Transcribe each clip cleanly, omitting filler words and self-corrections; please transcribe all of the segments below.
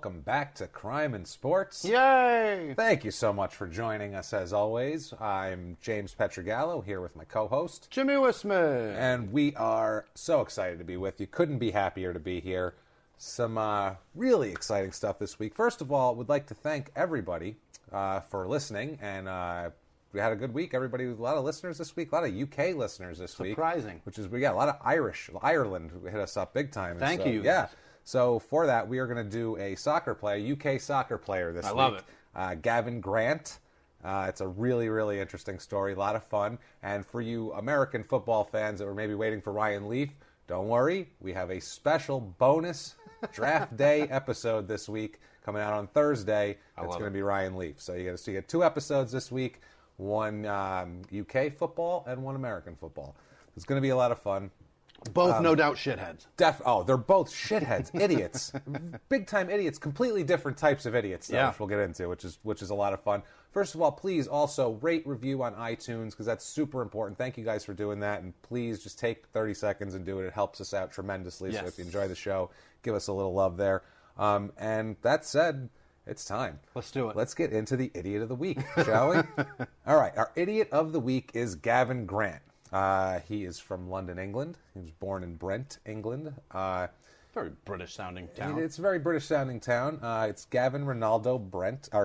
welcome back to Crime and Sports. Yay! Thank you so much for joining us as always. I'm James Pietragallo here with my co-host, Jimmy Whisman. and we are so excited to be with you. Couldn't be happier to be here. Some really exciting stuff this week. First of all, would like to thank everybody for listening, and we had a good week. Everybody, a lot of listeners this week, a lot of UK listeners this week. Surprising. Which is, we got a lot of Ireland hit us up big time. Thank you. Yeah. So for that, we are going to do a soccer player, UK soccer player this week. I love it. Gavin Grant. It's a really, really interesting story. A lot of fun. And for you American football fans that were maybe waiting for Ryan Leaf, don't worry. We have a special bonus draft day episode this week coming out on Thursday. It's going to be Ryan Leaf. So you get 2 episodes this week, one UK football and one American football. It's going to be a lot of fun. Both no doubt shitheads. They're both shitheads, idiots, big time idiots, completely different types of idiots, though, which we'll get into, which is a lot of fun. First of all, please also rate, review on iTunes, because that's super important. Thank you guys for doing that, and please just take 30 seconds and do it. It helps us out tremendously. Yes. So if you enjoy the show, give us a little love there. And that said, it's time. Let's do it. Let's get into the idiot of the week, shall we? All right, our idiot of the week is Gavin Grant. He is from London, England. He was born in Brent, England. Very British-sounding town. It's a very British-sounding town. It's Gavin Ronaldo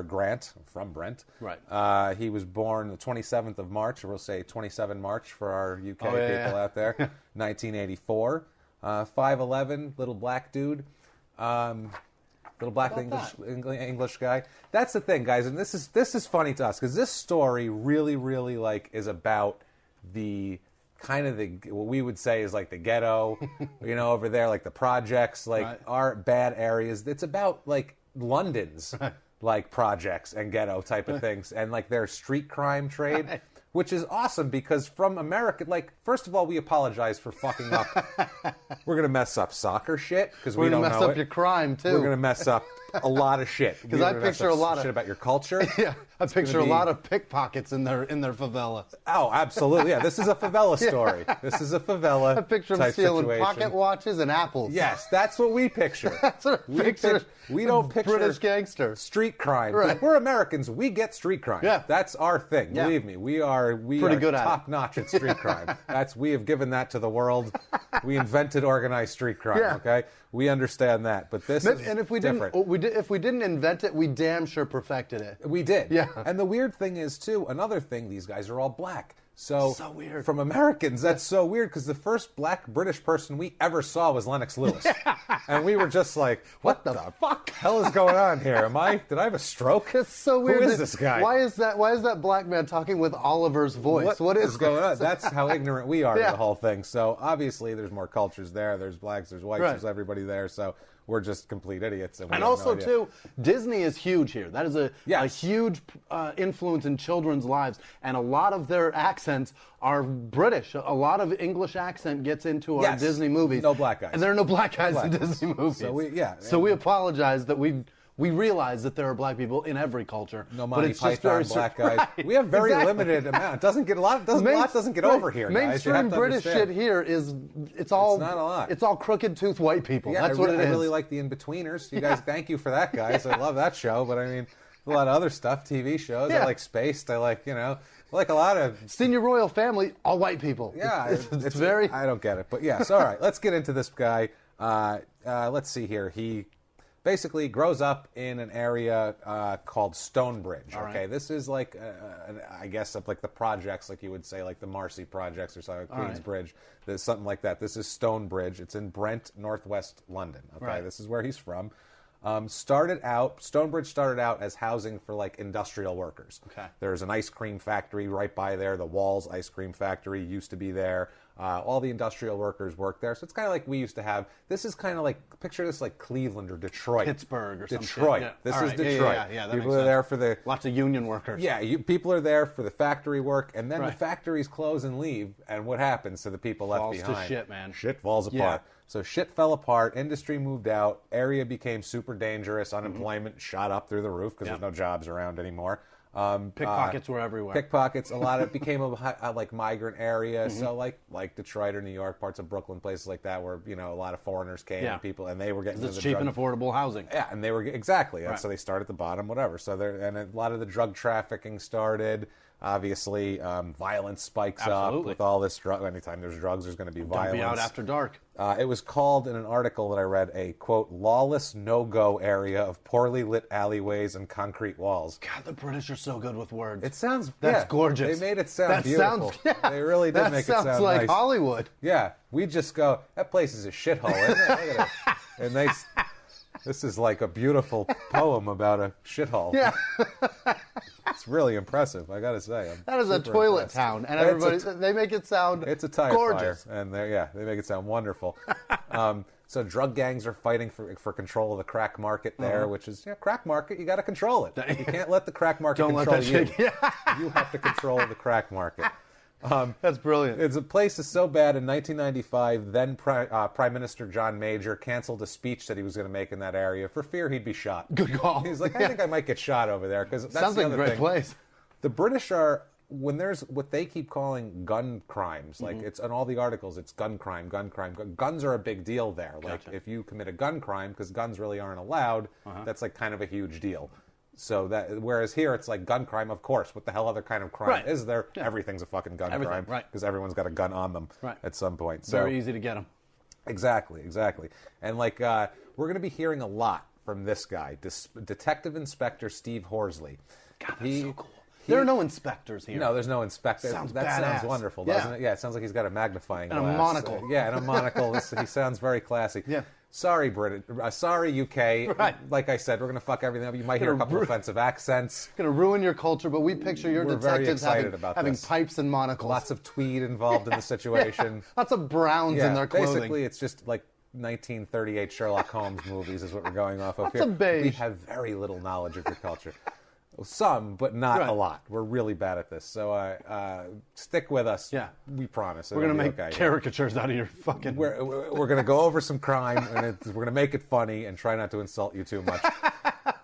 Grant, from Brent. Right. He was born the 27th of March, or we'll say 27 March for our UK people out there, 1984. 5'11", little black dude. Little black English guy. That's the thing, guys, and this is funny to us, because this story really, really is about the kind of what we would say is like the ghetto, over there, like the projects, our bad areas. It's about London's projects and ghetto type of things, and their street crime trade, which is awesome because from America, first of all, we apologize for fucking up. We're gonna mess up soccer shit because we don't know it. We're gonna mess up your crime too. We're gonna mess up a lot of shit because I picture a lot of shit about your culture. Yeah, I picture a lot of pickpockets in their favela. Oh, absolutely. Yeah, this is a favela story. This is a favela. I picture them stealing situation. pocket watches and apples. Yes, that's what we picture. That's what I picture. We don't picture British gangster street crime. Right. We're Americans. We get street crime. Yeah, that's our thing. Yeah. Believe me, we are good at top notch at street crime. We have given that to the world. We invented organized street crime. Yeah. Okay, we understand that. But this is and if we different. if we didn't invent it, we damn sure perfected it. We did. Yeah. And the weird thing is too. Another thing. These guys are all black. So weird. From Americans, that's so weird because the first black British person we ever saw was Lennox Lewis. And we were just like, what the fuck hell is going on here? Did I have a stroke? It's so weird. Who is this guy? Why is that black man talking with Oliver's voice? What is going on? That's how ignorant we are to the whole thing. So obviously there's more cultures there. There's blacks, there's whites, there's everybody there. So we're just complete idiots. And also, too, Disney is huge here. That is a huge influence in children's lives. And a lot of their accents are British. A lot of English accent gets into our Disney movies. No black guys. And there are no black guys in Disney movies. So we apologize that we realize that there are black people in every culture. No Monty Python black guys. Right, we have very limited amount. A lot doesn't get over here, guys. Mainstream British shit here it's all not a lot. It's all crooked tooth white people. Yeah, that's what it is. I really like the In-Betweeners. You guys, thank you for that, guys. I love that show. But I mean, a lot of other stuff, TV shows. I like Spaced. I like a lot of Senior Royal Family, all white people. Yeah, it's very. I don't get it, but yes. All right, let's get into this guy. Let's see here. He basically grows up in an area called Stonebridge. Okay, this is I guess the projects, you would say, the Marcy projects or something, Queensbridge. There's something like that. This is Stonebridge. It's in Brent, northwest London. Okay, this is where he's from. Stonebridge started out as housing for industrial workers. Okay, there's an ice cream factory right by there. The Walls Ice Cream Factory used to be there. All the industrial workers work there. So it's kind of like we used to have. This is kind of picture this Cleveland or Detroit. Pittsburgh or something. Detroit. Yeah. This All is right. Detroit. Yeah, people are there for the... Lots of union workers. Yeah, people are there for the factory work, and then the factories close and leave, and what happens to the people left behind? Falls to shit, man. Shit falls apart. So shit fell apart, industry moved out, area became super dangerous, unemployment shot up through the roof because there's no jobs around anymore. Pickpockets were everywhere. Pickpockets, a lot of it became a like migrant area. So like Detroit or New York, parts of Brooklyn, places like that, where a lot of foreigners came and people, and they were getting it's cheap and affordable housing. Yeah, and they were exactly. So they start at the bottom, whatever. So and a lot of the drug trafficking started. Obviously, violence spikes up with all this drug. Anytime there's drugs, there's going to be violence. Be out after dark. It was called, in an article that I read, a, quote, lawless no-go area of poorly lit alleyways and concrete walls. God, the British are so good with words. It sounds... That's gorgeous. They made it sound beautiful. They really did make it sound nice. That sounds like Hollywood. Yeah. We just go, that place is a shithole, isn't it? Look at it. And this is like a beautiful poem about a shithole. Yeah. It's really impressive, I gotta say. That is a toilet town, and everybody, they make it sound It's a tire gorgeous. fire, and they make it sound wonderful. So drug gangs are fighting for control of the crack market there, which is, crack market, you gotta control it. You can't let the crack market control you. You have to control the crack market. That's brilliant. It's a place is so bad. In 1995, then Prime Minister John Major canceled a speech that he was going to make in that area for fear he'd be shot. Good call. He's like, I think I might get shot over there, because that's sounds the like other a great thing. place. The British are, when there's what they keep calling gun crimes, like it's in all the articles, it's gun crime, gun crime. Guns are a big deal there. Like if you commit a gun crime, because guns really aren't allowed, that's like kind of a huge deal. So whereas here it's like gun crime, of course. What the hell other kind of crime is there? Yeah. Everything's a fucking gun crime, because everyone's got a gun on them at some point. So very easy to get them. Exactly. And like we're going to be hearing a lot from this guy, Detective Inspector Steve Horsley. God, that's so cool. There are no inspectors here. No, there's no inspector. Sounds that badass. sounds wonderful, doesn't it? Yeah, it sounds like he's got a magnifying glass. And a monocle. And a monocle. He sounds very classy. Yeah. Sorry, British. Sorry, UK. Right. Like I said, we're going to fuck everything up. You might hear a couple offensive accents. Going to ruin your culture, but we picture your detectives having pipes and monocles. Lots of tweed involved in the situation. Lots of browns in their clothing. Basically, it's just like 1938 Sherlock Holmes movies is what we're going off of Lots here. Of beige. We have very little knowledge of your culture. Some, but not a lot. We're really bad at this. So stick with us. Yeah. We promise. We're going to make caricatures out of your fucking... We're going to go over some crime, and we're going to make it funny and try not to insult you too much.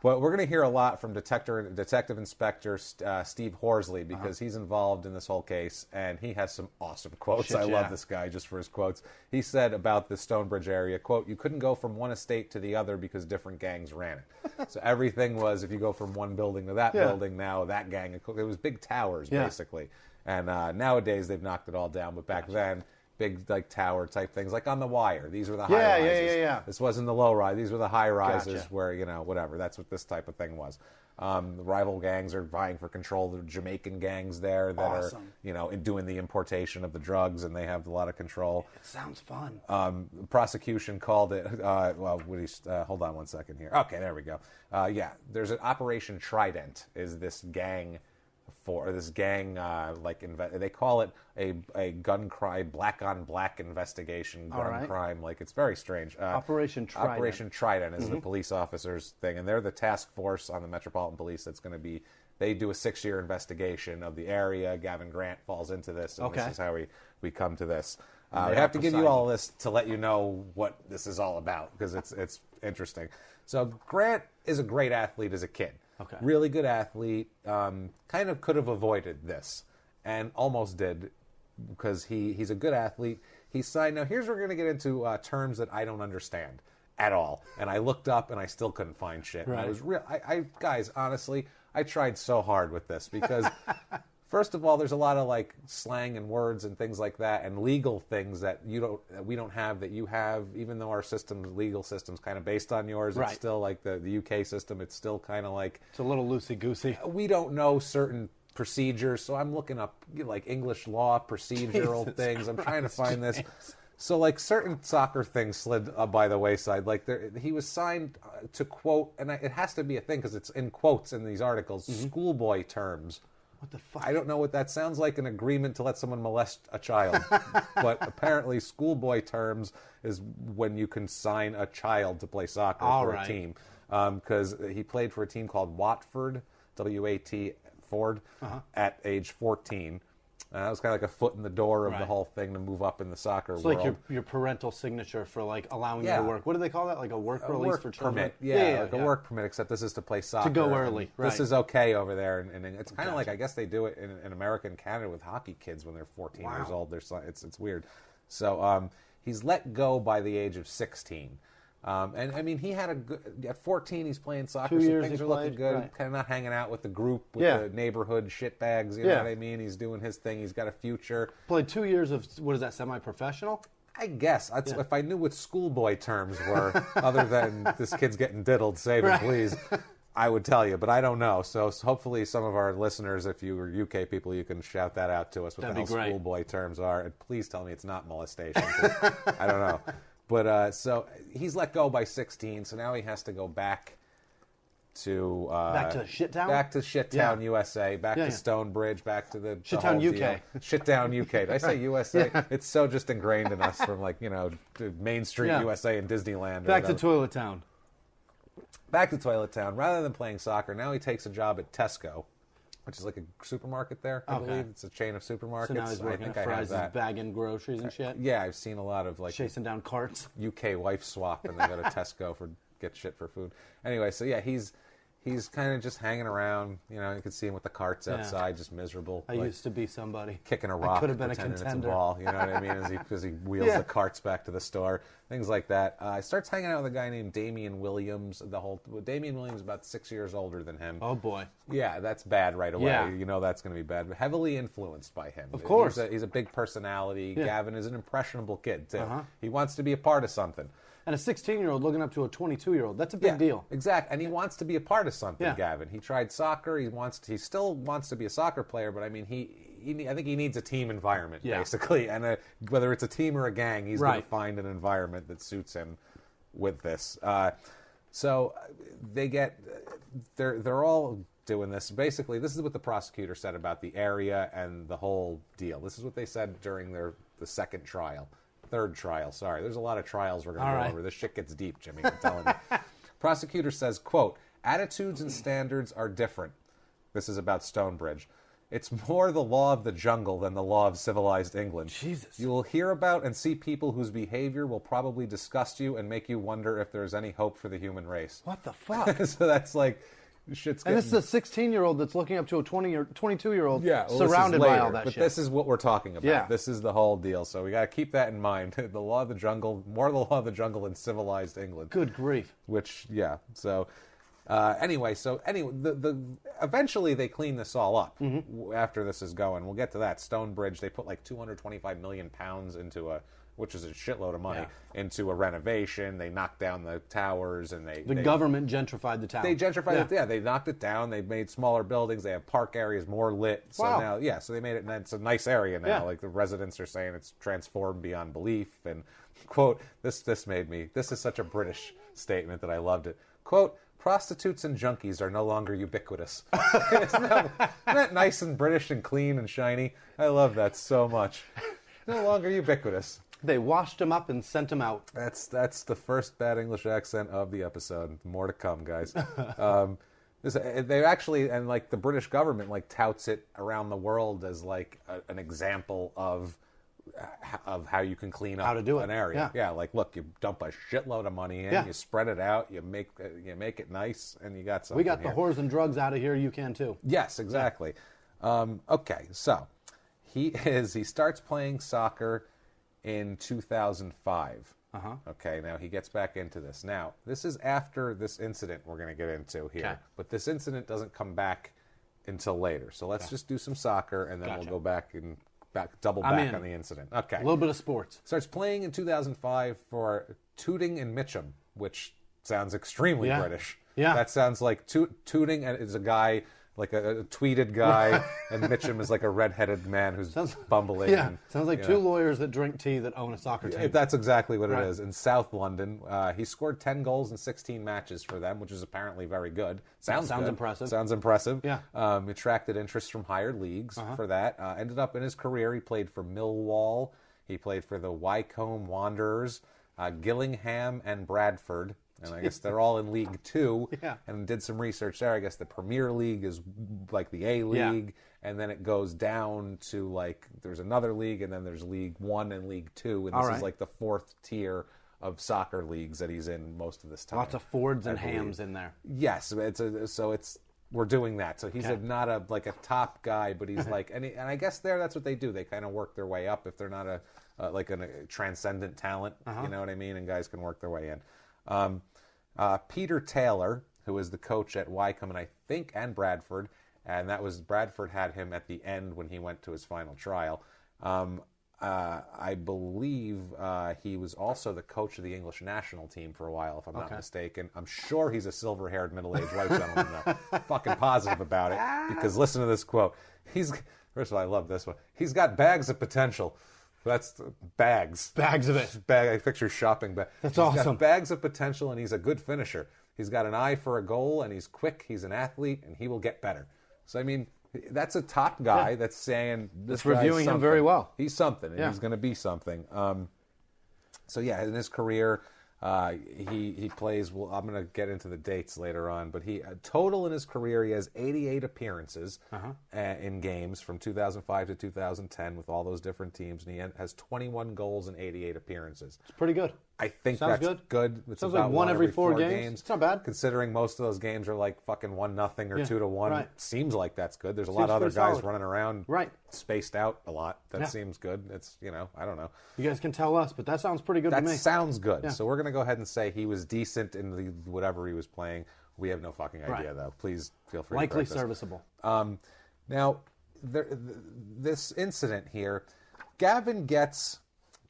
But we're going to hear a lot from Detective Inspector Steve Horsley, because he's involved in this whole case, and he has some awesome quotes. I love this guy just for his quotes. He said about the Stonebridge area, quote, "You couldn't go from one estate to the other because different gangs ran it." So everything was, if you go from one building to that building, now that gang, it was big towers, basically. And nowadays they've knocked it all down, but back then, big like tower type things, like on The Wire. These were the high rises. Yeah. This wasn't the low rise. These were the high rises where, whatever. That's what this type of thing was. The rival gangs are vying for control. The Jamaican gangs there that are, doing the importation of the drugs, and they have a lot of control. It sounds fun. The prosecution called it, hold on one second here. Okay, there we go. There's an Operation Trident, is this gang... they call it a gun crime, black on black investigation, crime. Like, it's very strange. Operation Trident. Operation Trident is the police officers' thing, and they're the task force on the Metropolitan Police that's going to be. They do a 6-year investigation of the area. Gavin Grant falls into this, and this is how we come to this. We have to give you all this to let you know what this is all about, because it's interesting. So Grant is a great athlete as a kid. Okay. Really good athlete. Kind of could have avoided this, and almost did, because he's a good athlete. He signed. Now here's where we're going to get into terms that I don't understand at all. And I looked up and I still couldn't find shit. Right. And I was guys, honestly, I tried so hard with this, because first of all, there's a lot of like slang and words and things like that, and legal things that we don't have that you have. Even though our legal system's kind of based on yours, it's still like the UK system. It's still kind of like, it's a little loosey goosey. We don't know certain procedures, so I'm looking up like English law procedural things. I'm trying to find this. So like certain soccer things slid by the wayside. Like he was signed to quote, and it has to be a thing because it's in quotes in these articles. Schoolboy terms. What the fuck? I don't know what that sounds like. An agreement to let someone molest a child, but apparently schoolboy terms is when you can sign a child to play soccer for a team. Because he played for a team called Watford, W-A-T Ford, at age 14. That was kind of like a foot in the door of the whole thing to move up in the soccer world. It's like your parental signature for like allowing you to work. What do they call that? Like a work release for children? Permit. Yeah, a work permit, except this is to play soccer. To go early, right. This is okay over there. And it's kind of like, I guess they do it in America and Canada with hockey kids when they're 14 years old. It's weird. So he's let go by the age of 16. And I mean, he had at 14, he's playing soccer, so things are looking good. Kind of not hanging out with the group, with the neighborhood shitbags, you know what I mean? He's doing his thing. He's got a future. Played 2 years of, what is that, semi-professional? I guess. If I knew what schoolboy terms were, other than this kid's getting diddled, save him, please, I would tell you. But I don't know. So hopefully some of our listeners, if you are UK people, you can shout that out to us, what the hell schoolboy terms are. And please tell me it's not molestation. I don't know. But so he's let go by 16, so now he has to go back to Shittown? Back to Shittown, USA, back to Stonebridge, back to the Shittown, UK. Shittown, UK. Did I say USA? It's so just ingrained in us from Main Street, USA and Disneyland. Back to Toilet Town. Back to Toilet Town. Rather than playing soccer, now he takes a job at Tesco, which is like a supermarket there, I believe. It's a chain of supermarkets. So now he's working at Fry's, bagging groceries and shit? Yeah, I've seen a lot of chasing down carts. UK wife swap, and they go to Tesco get shit for food. Anyway, so yeah, he's kind of just hanging around. You know, you can see him with the carts outside, just miserable. I used to be somebody. Kicking a rock, I could have been a contender. It's a contender. ball, you know what I mean? As he wheels the carts back to the store, things like that. He starts hanging out with a guy named Damian Williams. Damian Williams is about 6 years older than him. Oh boy. Yeah, that's bad right away. Yeah. You know that's going to be bad. But heavily influenced by him. Of course. He's a big personality. Yeah. Gavin is an impressionable kid too. He wants to be a part of something. And a 16-year-old looking up to a 22-year-old, that's a big deal. Exactly. And he wants to be a part of something, Gavin. He tried soccer. He still wants to be a soccer player, but I mean, I think he needs a team environment, basically. And whether it's a team or a gang, he's going to find an environment that suits him with this. So they're all doing this. Basically, this is what the prosecutor said about the area and the whole deal. This is what they said during the third trial. Sorry, there's a lot of trials we're going to go over. This shit gets deep, Jimmy, I'm telling you. Prosecutor says, quote, attitudes and standards are different. This is about Stonebridge. It's more the law of the jungle than the law of civilized England. Jesus. You will hear about and see people whose behavior will probably disgust you and make you wonder if there's any hope for the human race. What the fuck? So that's like... And this is a 16-year-old that's looking up to a 22-year-old surrounded by all that shit. But this is what we're talking about. Yeah. This is the whole deal. So we got to keep that in mind. The law of the jungle, more the law of the jungle in civilized England. Good grief. So anyway, eventually they clean this all up after this is going. We'll get to that. Stonebridge, they put like 225 million pounds into which is a shitload of money, into a renovation. They knocked down the towers, and the government gentrified the town. They gentrified it. Yeah, they knocked it down. They made smaller buildings. They have park areas more lit. So now, so they made it, and it's a nice area now. Like the residents are saying, it's transformed beyond belief. And quote, this is such a British statement that I loved it. Quote, prostitutes and junkies are no longer ubiquitous. Isn't that nice and British and clean and shiny? I love that so much. No longer ubiquitous. They washed him up and sent him out. That's the first bad English accent of the episode. More to come, guys. They actually, and like the British government, like touts it around the world as like an example of how you can clean up an area. Yeah, like look, you dump a shitload of money in, you spread it out, you make it nice, and you got something. We got the whores and drugs out of here. You can too. Yes, exactly. Okay, so he starts playing soccer in 2005. Okay, now he gets back into this. Now, this is after this incident we're going to get into here. Okay. But this incident doesn't come back until later. So let's just do some soccer, and then we'll go back and double back on the incident. Okay. A little bit of sports. Starts playing in 2005 for Tooting and Mitcham, which sounds extremely British. Yeah. That sounds like Tooting is a guy... like a tweeted guy, and Mitchum is like a redheaded man who's bumbling. Yeah, sounds like two lawyers that drink tea that own a soccer team. That's exactly what it is. In South London, he scored 10 goals in 16 matches for them, which is apparently very good. Sounds good. Impressive. Sounds impressive. Yeah. Attracted interest from higher leagues for that. Ended up in his career, he played for Millwall. He played for the Wycombe Wanderers, Gillingham, and Bradford. And I guess they're all in League Two. Yeah. And did some research there. I guess the Premier League is like the A League. And then it goes down to like, there's another league, and then there's League One and League Two. And this is like the fourth tier of soccer leagues that he's in most of this time. Lots of Fords and Hams in there. Yes. We're doing that. So he's not a top guy, but he's like, and I guess that's what they do. They kind of work their way up if they're not a transcendent talent, you know what I mean? And guys can work their way in. Peter Taylor, who was the coach at Wycombe and Bradford, and Bradford had him at the end when he went to his final trial. I believe he was also the coach of the English national team for a while, if I'm not mistaken. I'm sure he's a silver-haired, middle-aged white gentleman, though. Fucking positive about it, because listen to this quote. First of all, I love this one. He's got bags of potential. That's bags. Bags of it. I picture shopping bags. That's awesome. He's got bags of potential, and he's a good finisher. He's got an eye for a goal, and he's quick. He's an athlete, and he will get better. So, I mean, that's a top guy that's saying this guy's reviewing something. him very well. He's something, and he's going to be something. So, yeah, in his career, he plays. Well, I'm going to get into the dates later on, but total in his career, he has 88 appearances in games from 2005 to 2010 with all those different teams, and he has 21 goals in 88 appearances. It's pretty good. I think Sounds that's good. It's Sounds about like one every four games. It's not bad. Considering most of those games are like fucking 1-0 or 2-1. Right. Seems like that's good. There's a lot of other guys running around spaced out a lot. That seems good. It's, I don't know. You guys can tell us, but that sounds pretty good to me. That sounds good. Yeah. So we're going to go ahead and say he was decent in whatever he was playing. We have no fucking idea, though. Please feel free Likely to correct us. serviceable. Now, this incident here, Gavin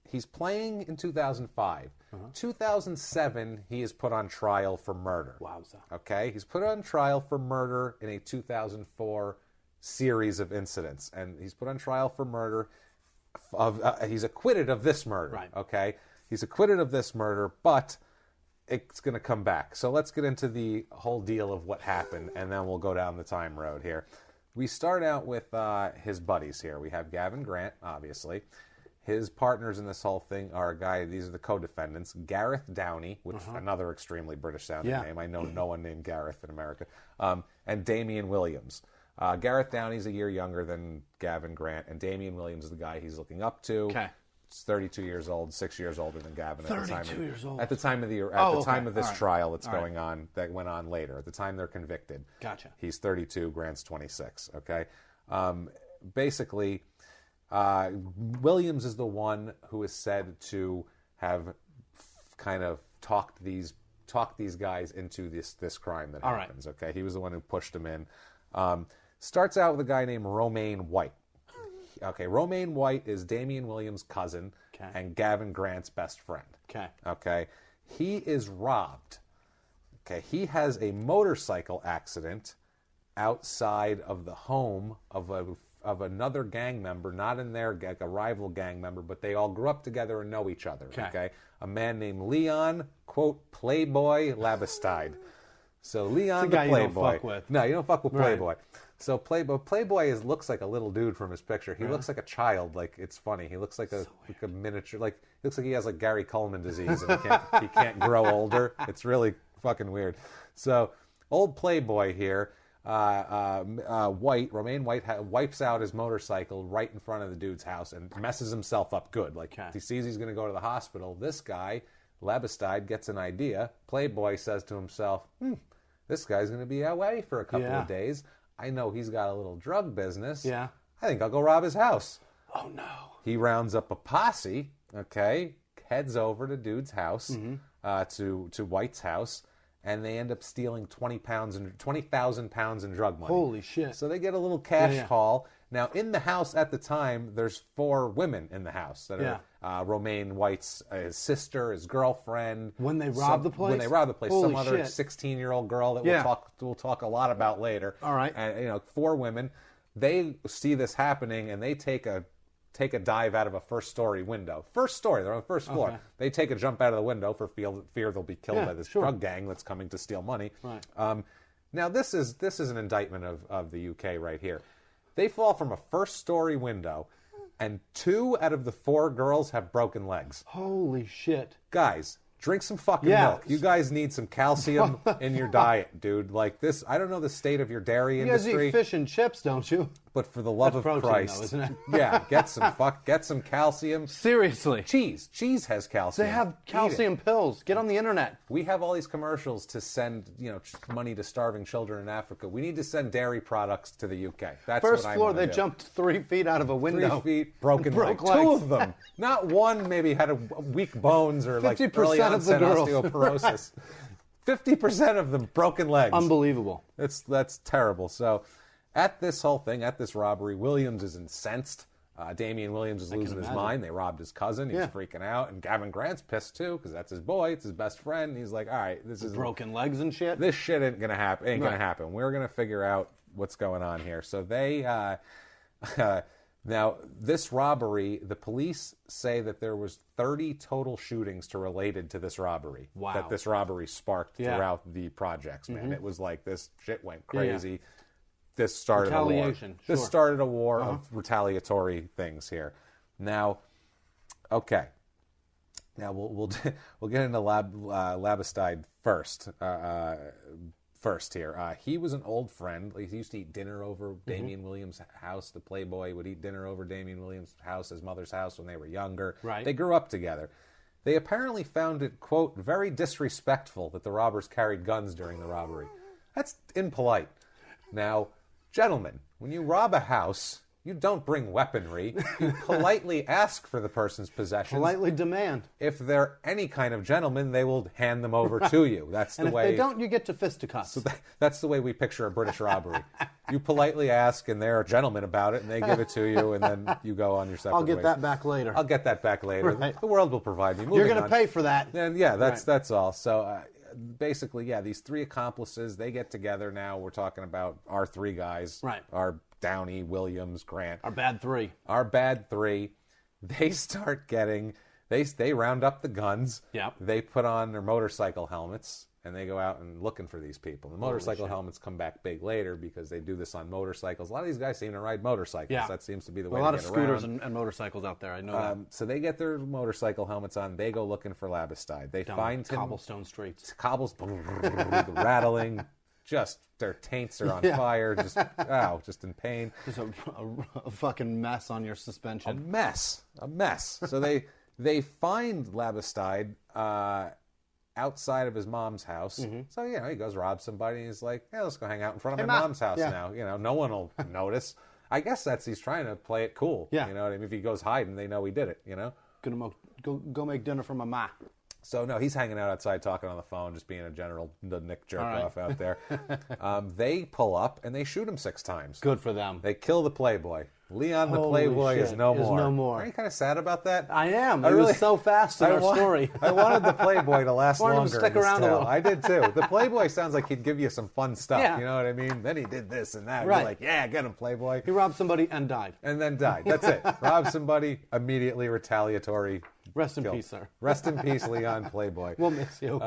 he's playing in 2005. 2007, he is put on trial for murder. Wowza. Okay? He's put on trial for murder in a 2004 series of incidents. And he's put on trial for murder. He's acquitted of this murder. Right. Okay? He's acquitted of this murder, but it's going to come back. So let's get into the whole deal of what happened, and then we'll go down the time road here. We start out with his buddies here. We have Gavin Grant, obviously. His partners in this whole thing are these are the co-defendants, Gareth Downey, which another extremely British-sounding name. I know no one named Gareth in America, and Damian Williams. Gareth Downey's a year younger than Gavin Grant, and Damian Williams is the guy he's looking up to. Okay. He's 32 years old, 6 years older than Gavin at the time. 32 years old. At the time of this trial that's going on, that went on later. At the time they're convicted. Gotcha. He's 32, Grant's 26. Okay. Basically, Williams is the one who is said to have kind of talked these guys into this crime that happens. Okay, he was the one who pushed them in. Starts out with a guy named Romaine White. Okay, Romaine White is Damian Williams' cousin and Gavin Grant's best friend. Okay, he is robbed. Okay, he has a motorcycle accident outside of the home of another gang member, not in their a rival gang member, but they all grew up together and know each other. Okay, a man named Leon, quote, Playboy Labastide. So Leon the Playboy. You don't fuck with. No, you don't fuck with Playboy. So Playboy looks like a little dude from his picture. He looks like a child. Like, it's funny. He looks like a miniature. Like, he looks like he has like Gary Coleman disease and he can't grow older. It's really fucking weird. So old Playboy here, Romaine White wipes out his motorcycle right in front of the dude's house and messes himself up good. Like, he sees he's going to go to the hospital. This guy, Labastide, gets an idea. Playboy says to himself, this guy's going to be away for a couple of days. I know he's got a little drug business. Yeah. I think I'll go rob his house. Oh, no. He rounds up a posse, heads over to dude's house, to White's house, and they end up stealing 20,000 pounds in drug money. Holy shit. So they get a little cash haul. Now, in the house at the time, there's 4 women in the house that are Romaine White's sister, his girlfriend. When they rob the place? When they rob the place. Holy some other shit. 16-year-old girl that we'll talk a lot about later. All right. And, 4 women. They see this happening, and they take a dive out of a first-story window. First story, they're on the first floor. Okay. They take a jump out of the window for fear they'll be killed by this drug gang that's coming to steal money. Right. Now, this is an indictment of the UK right here. They fall from a first-story window, and 2 out of the 4 girls have broken legs. Holy shit. Guys, Drink some fucking milk. You guys need some calcium in your diet, dude. Like this, I don't know the state of your dairy industry. You guys eat fish and chips, don't you? But for the love of protein, Christ, though, isn't it? Yeah, get some calcium. Seriously. Cheese has calcium. They have calcium pills. Get on the internet. We have all these commercials to send, money to starving children in Africa. We need to send dairy products to the UK. That's First what I floor, want to they do. jumped 3 feet out of a window. 3 feet, broken Broke legs. legs. 2 of them. Not one maybe had a weak bones or like 50% early of the onset girls. osteoporosis. 50% of them broken legs. Unbelievable. That's terrible. So at this whole thing, at this robbery, Williams is incensed. Damian Williams is losing his mind. They robbed his cousin. He's freaking out. And Gavin Grant's pissed too because that's his boy. It's his best friend. He's like, all right, this is broken legs and shit. This shit ain't gonna happen. Gonna happen. We're gonna figure out what's going on here. So they now this robbery, the police say that there was 30 total shootings related to this robbery. Wow. That this robbery sparked throughout the projects. Man, it was like this shit went crazy. Yeah. This started a war. This started a war of retaliatory things here. Now, okay. Now we'll get into Labastide first. First here, he was an old friend. He used to eat dinner over Damian Williams' house. The Playboy would eat dinner over Damian Williams' house, his mother's house, when they were younger. Right. They grew up together. They apparently found it, quote, very disrespectful that the robbers carried guns during the robbery. That's impolite. Now, gentlemen, when you rob a house, you don't bring weaponry. You politely ask for the person's possessions. Politely demand. If they're any kind of gentleman, they will hand them over to you. That's the way. And if they don't, you get to fisticuffs. So that's the way we picture a British robbery. You politely ask, and they're a gentleman about it, and they give it to you, and then you go on your separate ways. I'll get that back later. I'll get that back later. Right. The world will provide me. You're going to pay for that. And that's all. So basically, these 3 accomplices, they get together now. We're talking about our 3 guys. Right. Our Downey, Williams, Grant. Our bad 3. Our bad 3. They start getting, they round up the guns. Yep. They put on their motorcycle helmets, and they go out and looking for these people. The motorcycle helmets come back big later because they do this on motorcycles. A lot of these guys seem to ride motorcycles. Yeah. That seems to be the way to get around. A lot of scooters and motorcycles out there, I know that. So they get their motorcycle helmets on. They go looking for Labastide. They find him. Cobblestone streets. The rattling. Just their taints are on fire. Just in pain. Just a fucking mess on your suspension. A mess. So they find Labastide outside of his mom's house. So he goes rob somebody. And he's like, let's go hang out in front of my mom's house now. No one will notice. I guess he's trying to play it cool. Yeah. You know what I mean? If he goes hiding, they know he did it. Gonna go make dinner for my ma. So, no, he's hanging out outside talking on the phone, just being a general Nick jerk-off out there. They pull up, and they shoot him 6 times. Good for them. They kill the Playboy. Leon the Playboy is no more. Are you kind of sad about that? I am. It was so fast in our story. I wanted the Playboy to last longer. I wanted him to stick around a little. I did, too. The Playboy sounds like he'd give you some fun stuff. Yeah. You know what I mean? Then he did this and that. Right. You're like, get him, Playboy. He robbed somebody and died. And then died. That's it. Robbed somebody, immediately retaliatory. Rest in peace, sir. Rest in peace, Leon Playboy. We'll miss you.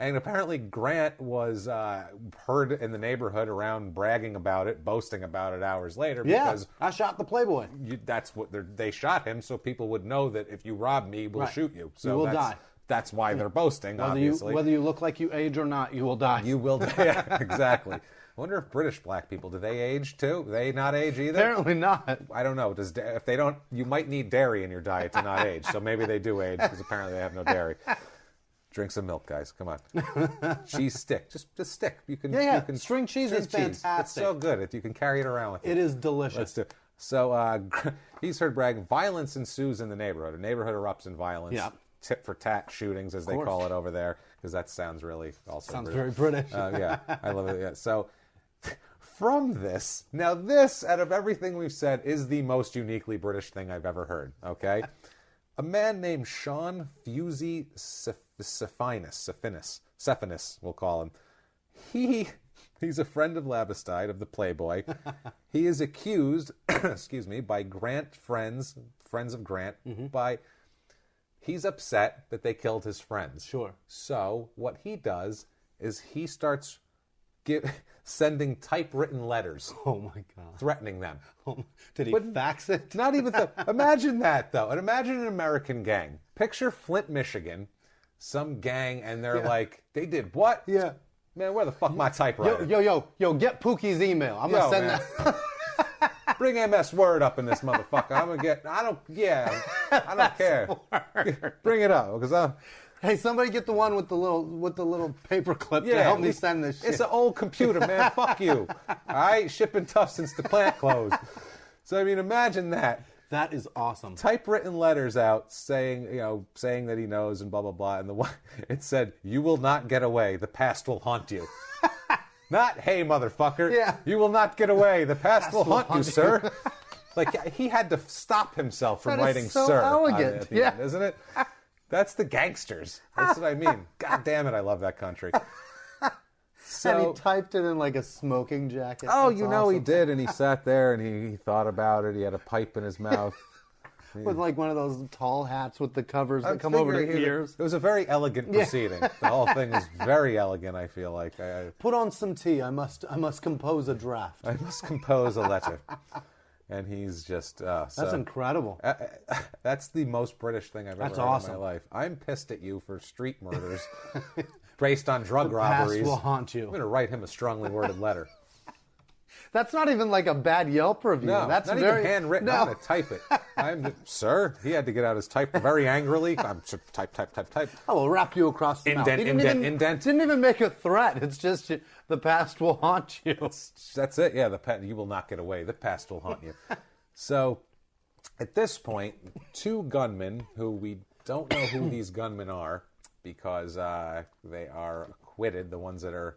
And apparently Grant was heard in the neighborhood around bragging about it, boasting about it hours later. Because I shot the Playboy. That's what they shot him, so people would know that if you rob me, we'll shoot you. So you will die. That's why they're boasting, obviously. Whether you look like you age or not, you will die. You will die. Yeah, exactly. I wonder if British black people, do they age too? Do they not age either? Apparently not. I don't know. If they don't, you might need dairy in your diet to not age. So maybe they do age because apparently they have no dairy. Drink some milk, guys. Come on. Cheese stick. Just stick. You can. You can string cheese is fantastic. It's so good. You can carry it around with you. It is delicious. Let's do it. So he's heard bragging. Violence ensues in the neighborhood. A neighborhood erupts in violence. Yeah. Tit for tat shootings, as they call it over there, because that sounds really also sounds British. Very British. Yeah, I love it. Yeah. So from this, now this, out of everything we've said, is the most uniquely British thing I've ever heard. Okay, a man named Sean Fusey Cephinus, we'll call him. He's a friend of Labastide, of the Playboy. He is accused, by Grant friends of Grant, he's upset that they killed his friends. Sure. So what he does is he starts sending typewritten letters. Oh my God. Threatening them. Did he fax it? Not even imagine that though. And imagine an American gang. Picture Flint, Michigan. some gang, and they're like, they did what? Yeah. Man, where the fuck my typewriter? Yo, get Pookie's email. I'm going to send that. Bring MS Word up in this motherfucker. I'm going to get, I don't care. Bring it up, because Hey, somebody get the one with the little paper clip to help me send this shit. It's an old computer, man. Fuck you. All right? Shipping tough since the plant closed. So, I mean, imagine that. That is awesome. Typewritten letters out saying that he knows and blah, blah, blah. And it said, "You will not get away. The past will haunt you." Not, "Hey, motherfucker. Yeah. You will not get away. The past will haunt you, sir." Like, he had to stop himself from writing so "sir" elegant. at the end, isn't it? That's the gangsters. That's what I mean. God damn it, I love that country. So, and he typed it in like a smoking jacket. Oh, That's you know awesome. he did, and he sat there and he thought about it. He had a pipe in his mouth. With like one of those tall hats with the covers that come over the ears. It was a very elegant proceeding. The whole thing was very elegant, I feel like. Put on some tea. I must compose a draft. I must compose a letter. And he's just... That's incredible. That's the most British thing I've ever heard in my life. I'm pissed at you for street murders based on drug robberies. The past will haunt you. I'm going to write him a strongly worded letter. That's not even like a bad Yelp review. No, that's not very even handwritten. No. I'm going to type it. Sir, he had to get out his type very angrily. I'm type. I will wrap you across the mouth. Indent. Didn't even make a threat. It's just the past will haunt you. That's it. Yeah, you will not get away. The past will haunt you. So, at this point, two gunmen who we don't know who these gunmen are because they are acquitted. The ones that are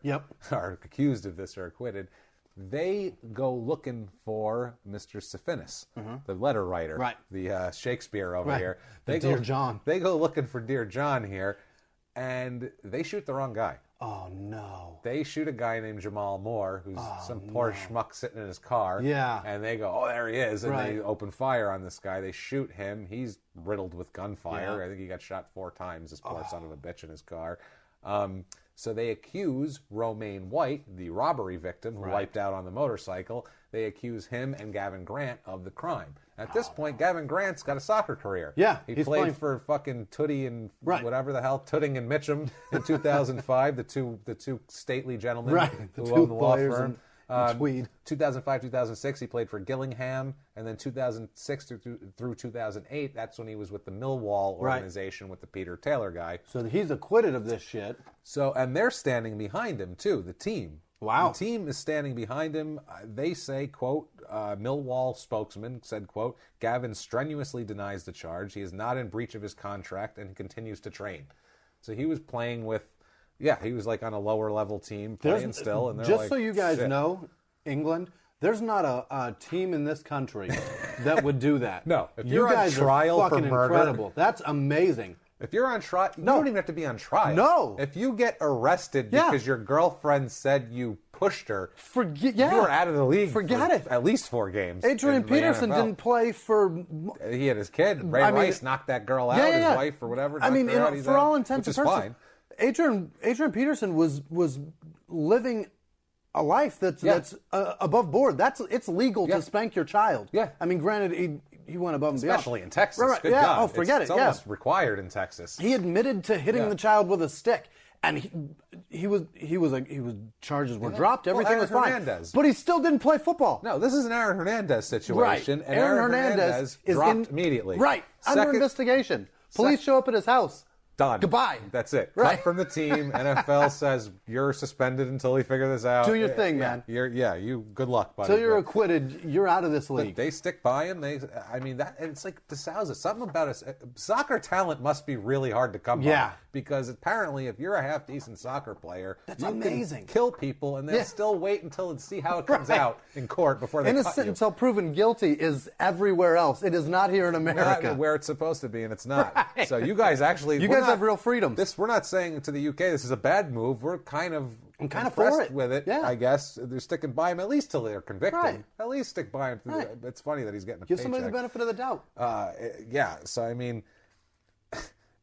accused of this are acquitted. They go looking for Mr. Sephinis, the letter writer, the Shakespeare over here. Dear John. They go looking for Dear John here, and they shoot the wrong guy. Oh, no. They shoot a guy named Jamal Moore, who's some poor schmuck sitting in his car. Yeah. And they go, "Oh, there he is." And they open fire on this guy. They shoot him. He's riddled with gunfire. Yeah. I think he got shot 4 times, this poor son of a bitch in his car. So they accuse Romaine White, the robbery victim who wiped out on the motorcycle. They accuse him and Gavin Grant of the crime. At this point, Gavin Grant's got a soccer career. Yeah. He played for fucking Tootie and whatever the hell, Tooting and Mitchum in 2005, the two stately gentlemen who owned the law firm. Tweed. 2005, 2006, he played for Gillingham, and then 2006 through 2008, that's when he was with the Millwall organization with the Peter Taylor guy. So he's acquitted of this shit. So, and they're standing behind him, too, the team. Wow. The team is standing behind him. They say, quote, Millwall spokesman said, quote, "Gavin strenuously denies the charge. He is not in breach of his contract and continues to train." So he was playing with... Yeah, he was like on a lower level team playing still. And they're just like, so you guys know, England, there's not a team in this country that would do that. No, if you you're guys on trial are fucking for murder, incredible. That's amazing. If you're on trial, you don't even have to be on trial. No. If you get arrested because your girlfriend said you pushed her, you're out of the league. Forget it. At least 4 games. Adrian Peterson didn't play for... He had his kid. Ray Rice knocked that girl out, his wife or whatever. I mean, for all intents and purposes, fine. Adrian Peterson was living a life that's above board. It's legal to spank your child. Yeah. I mean, granted, he went above and beyond. Especially in Texas. Right. Good yeah. God. Oh, forget it's it. almost required in Texas. He admitted to hitting the child with a stick, and charges were dropped. Everything was fine. Hernandez. But he still didn't play football. No, this is an Aaron Hernandez situation. Right. And Aaron Hernandez is dropped immediately. Right. Under investigation. Police show up at his house. Done. Goodbye. That's it. Cut from the team. NFL says you're suspended until we figure this out. Do your thing, man. You. Good luck, buddy. Until you're acquitted, you're out of this league. They stick by him. It's like DeSouza. Something about us. Soccer talent must be really hard to come by. Because apparently, if you're a half decent soccer player, that's amazing. Kill people, and they'll still wait until see how it comes out in court before they innocent cut you. Until proven guilty is everywhere else. It is not here in America. Not where it's supposed to be, and it's not. Right. So you guys actually, you guys have real freedom. We're not saying to the UK this is a bad move. We're kind of impressed for it. with it. Yeah. I guess they're sticking by him at least till they're convicted. Right. At least stick by him. Right. It's funny that he's getting a Give paycheck. somebody the benefit of the doubt. Yeah. So I mean,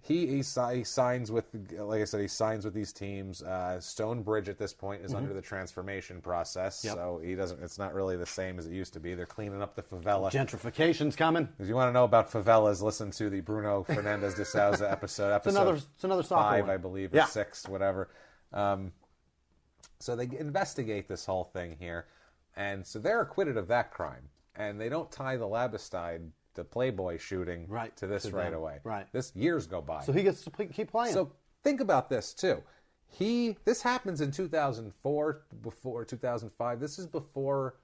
He signs with, like I said, he signs with these teams. Stonebridge at this point is under the transformation process, so he doesn't. It's not really the same as it used to be. They're cleaning up the favela. Gentrification's coming. If you want to know about favelas, listen to the Bruno Fernandez de Souza episode. It's another soccer 5, one. I believe, or 6, whatever. So they investigate this whole thing here, and so they're acquitted of that crime, and they don't tie the Labastide, the Playboy shooting, to this right away. Right. This years go by. So he gets to keep playing. So think about this too. This happens in 2004, before 2005. This is before,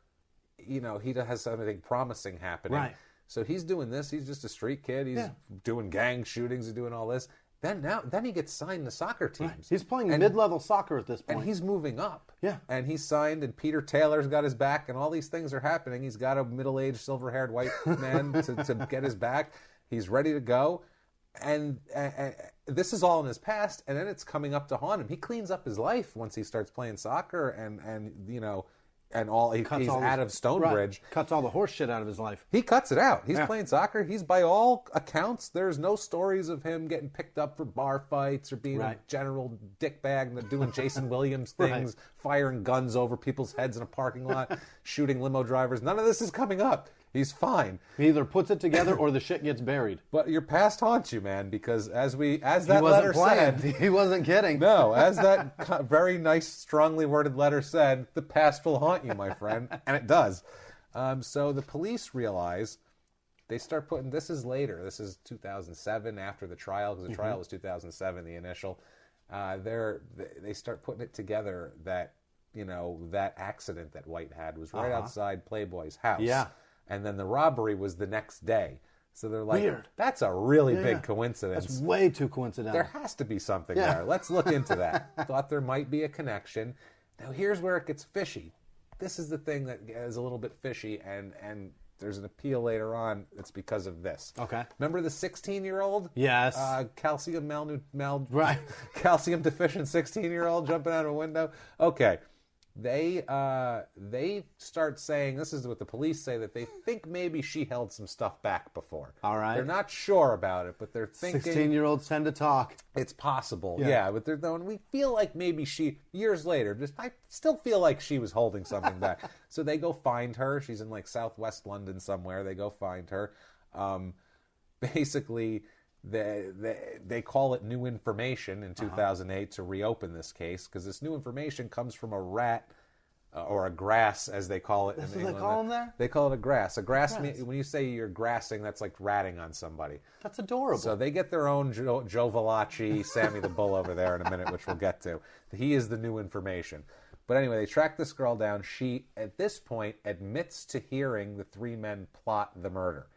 he has something promising happening. Right. So he's doing this. He's just a street kid. He's doing gang shootings. He's doing all this. Then he gets signed to soccer teams. Right. He's playing mid-level soccer at this point. And he's moving up. Yeah. And he's signed, and Peter Taylor's got his back, and all these things are happening. He's got a middle-aged, silver-haired white man to get his back. He's ready to go. And this is all in his past, and then it's coming up to haunt him. He cleans up his life once he starts playing soccer, and he's out of Stonebridge. Right. Cuts all the horse shit out of his life. He cuts it out. He's playing soccer. He's, by all accounts, there's no stories of him getting picked up for bar fights or being a general dickbag and doing Jason Williams things, firing guns over people's heads in a parking lot, shooting limo drivers. None of this is coming up. He's fine. He either puts it together or the shit gets buried. But your past haunts you, man, because as that letter said... He wasn't kidding. No, as that very nice, strongly worded letter said, the past will haunt you, my friend. And it does. So the police realize, they start putting... This is later. This is 2007, after the trial, because the trial was 2007, the initial. They start putting it together that, that accident that White had was right outside Playboy's house. Yeah. And then the robbery was the next day. So they're like, weird. That's a really big coincidence. That's way too coincidental. There has to be something there. Let's look into that. Thought there might be a connection. Now, here's where it gets fishy. This is the thing that is a little bit fishy, and there's an appeal later on. It's because of this. Okay. Remember the 16-year-old? Yes. Calcium calcium deficient 16-year-old jumping out of a window? Okay. They start saying, this is what the police say, that they think maybe she held some stuff back before. All right. They're not sure about it, but they're thinking... 16-year-olds tend to talk. It's possible, yeah. But they're going, we feel like maybe she, years later, I still feel like she was holding something back. So they go find her. She's in like southwest London somewhere. They go find her. Basically... They call it new information in 2008 to reopen this case, because this new information comes from a rat or a grass, as they call it. That's what they call them there? They call it a grass. A grass. When you say you're grassing, that's like ratting on somebody. That's adorable. So they get their own Joe Valachi, Sammy the Bull over there in a minute, which we'll get to. He is the new information. But anyway, they track this girl down. She, at this point, admits to hearing the three men plot the murder.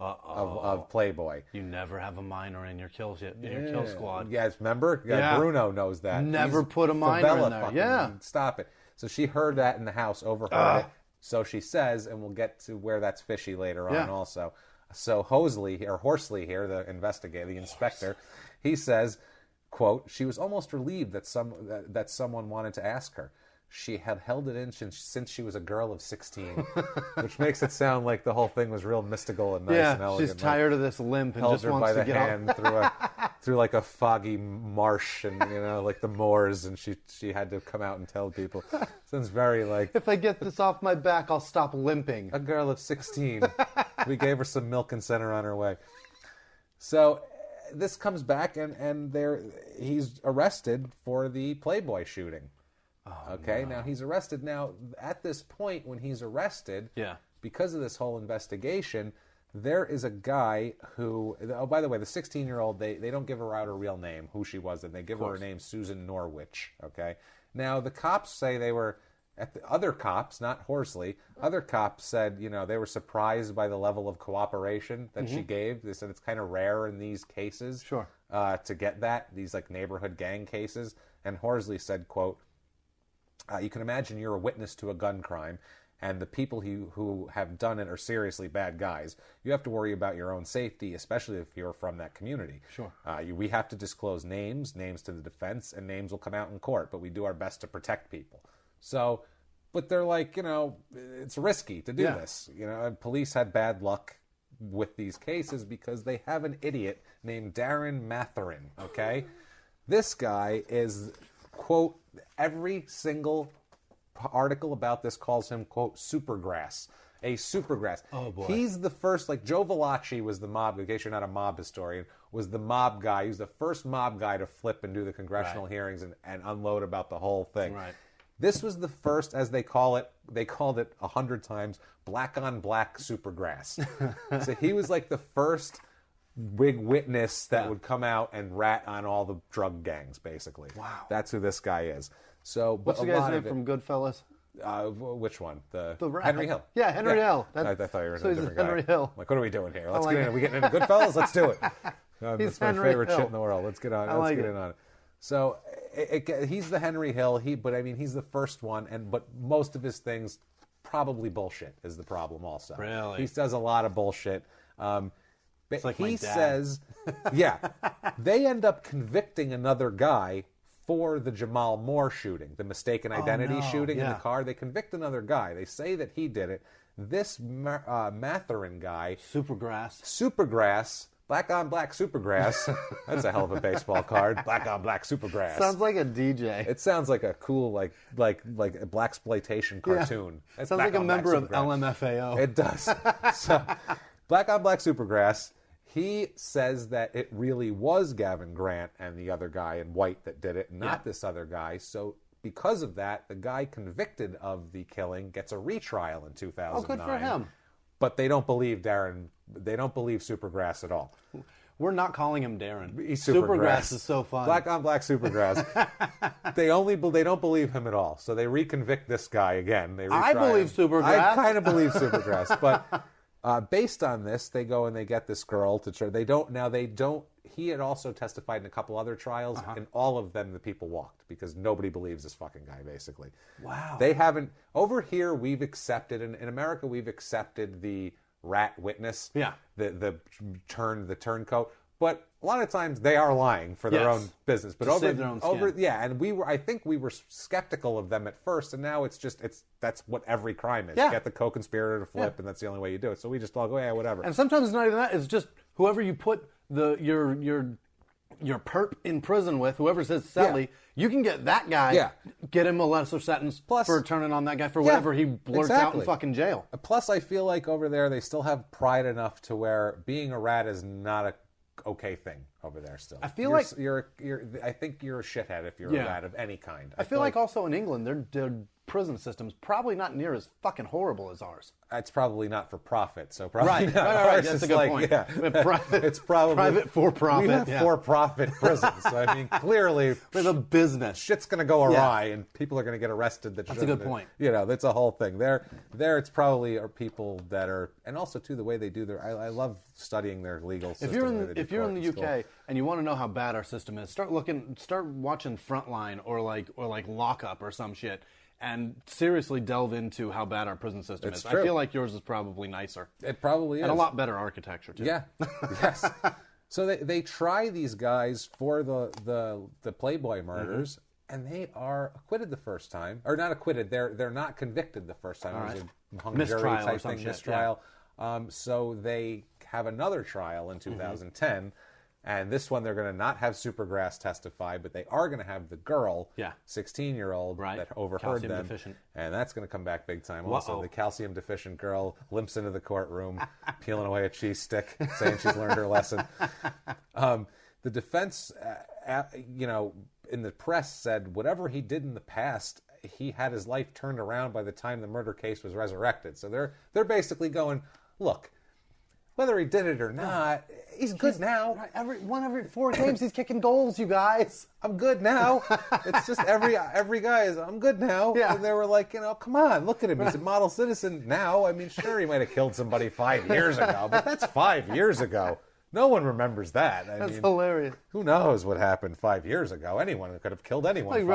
Of Playboy. You never have a minor in your kill squad. Yes, remember? Yeah, Bruno knows that. Never put a minor in there. Yeah. Stop it. So she heard that in the house, overheard it. So she says, and we'll get to where that's fishy later on also. So Horsley here, the investigator, the inspector, he says, quote, she was almost relieved that someone wanted to ask her. She had held it in since she was a girl of 16, which makes it sound like the whole thing was real mystical and nice and elegant. She's tired of this limp and just wants to get hand through like a foggy marsh and like the moors, and she had to come out and tell people. Sounds very like, if I get this off my back, I'll stop limping. A girl of 16. We gave her some milk and sent her on her way. So this comes back, and he's arrested for the Playboy shooting. Okay, now he's arrested. Now, at this point, when he's arrested, because of this whole investigation, there is a guy who... Oh, by the way, the 16-year-old, they don't give her out her real name, who she was, and they give her name Susan Norwich, okay? Now, the cops say they were... Other cops, not Horsley, other cops said, they were surprised by the level of cooperation that she gave. They said it's kind of rare in these cases to get that, these like neighborhood gang cases. And Horsley said, quote, you can imagine you're a witness to a gun crime, and the people who have done it are seriously bad guys. You have to worry about your own safety, especially if you're from that community. Sure. We have to disclose names to the defense, and names will come out in court, but we do our best to protect people. So, but they're like, it's risky to do this. And police had bad luck with these cases because they have an idiot named Darren Matherin, okay? This guy is, quote, every single article about this calls him, quote, supergrass. A supergrass. Oh, boy. He's the first, like Joe Valachi was the mob, in case you're not a mob historian, was the mob guy. He was the first mob guy to flip and do the congressional hearings and unload about the whole thing. Right. This was the first, as they called it 100 times, black on black supergrass. So he was like the first big witness that would come out and rat on all the drug gangs, basically. Wow. That's who this guy is. So, what's the guy's name from Goodfellas? Which one? The rat. Henry Hill. Yeah, Henry Hill. I thought you were so a different guy. Henry Hill. Like, what are we doing here? Let's get in. Are we getting into Goodfellas? Let's do it. That's my Henry favorite Hill. shit in the world. Let's get on. Let's get in on it. So he's the Henry Hill. But I mean, he's the first one. But most of his things probably bullshit is the problem. Also, really, he does a lot of bullshit. It's like he my dad. says, yeah, they end up convicting another guy for the Jamal Moore shooting, the mistaken identity shooting in the car. They convict another guy. They say that he did it. This Matherin guy, Supergrass, black on black Supergrass. That's a hell of a baseball card. Black on black Supergrass. Sounds like a DJ. It sounds like a cool like a blaxploitation cartoon. Yeah. Sounds like a member of LMFAO. It does. So, black on black Supergrass. He says that it really was Gavin Grant and the other guy in white that did it, not this other guy. So because of that, the guy convicted of the killing gets a retrial in 2009. Oh, good for him. But they don't believe Darren. They don't believe Supergrass at all. We're not calling him Darren. He's Supergrass is so fun. Black on black Supergrass. they don't believe him at all. So they reconvict this guy again. They I believe Supergrass. I kind of believe Supergrass, but. Based on this, they go and they get this girl to try. They don't. He had also testified in a couple other trials. In all of them, the people walked because nobody believes this fucking guy, basically. Wow. They haven't. Over here, we've accepted, in America, we've accepted the rat witness. Yeah. The turncoat. But a lot of times they are lying for their own business. But save their own skin. and I think we were skeptical of them at first, and now that's what every crime is. Yeah. Get the co-conspirator to flip, and that's the only way you do it. So we just all go, yeah, whatever. And sometimes it's not even that. It's just whoever you put your perp in prison with, whoever says Sally, you can get that guy, get him a lesser sentence for turning on that guy for whatever he blurts out in fucking jail. Plus, I feel like over there they still have pride enough to where being a rat is not a okay thing over there still. I feel like I think you're a shithead if you're a rat of any kind. I feel like also in England their prison system's probably not near as fucking horrible as ours. It's probably not for profit, so probably not. Right. That's a good point. Yeah. It's probably private for profit. We have for-profit prisons. So, I mean, clearly, for the business, shit's going to go awry, and people are going to get arrested. That's a good point. That's a whole thing. There, it's probably are people that are, and also too the way they do their. I love studying their legal system. If you're in the UK and you want to know how bad our system is, start watching Frontline or like Lockup or some shit. And seriously delve into how bad our prison system is. True. I feel like yours is probably nicer. It probably is. And a lot better architecture, too. Yeah. Yes. So they try these guys for the Playboy murders, and they are acquitted the first time. Or not acquitted, they're not convicted the first time. All it was right. a hung Mistrial jury or type some thing, shit, mistrial. So they have another trial in 2010. And this one, they're going to not have Supergrass testify, but they are going to have the girl, 16-year-old, that overheard calcium them. Deficient. And that's going to come back big time also. The calcium-deficient girl limps into the courtroom, peeling away a cheese stick, saying she's learned her lesson. The defense, in the press said whatever he did in the past, he had his life turned around by the time the murder case was resurrected. So they're basically going, look, whether he did it or not, he's good now. Right, every 4 games he's kicking goals, you guys. I'm good now. It's just every guy is, I'm good now. Yeah. And they were like, come on, look at him. He's a model citizen now. I mean, sure, he might have killed somebody 5 years ago, but that's 5 years ago. No one remembers that. That's hilarious. Who knows what happened 5 years ago? Anyone could have killed anyone. Like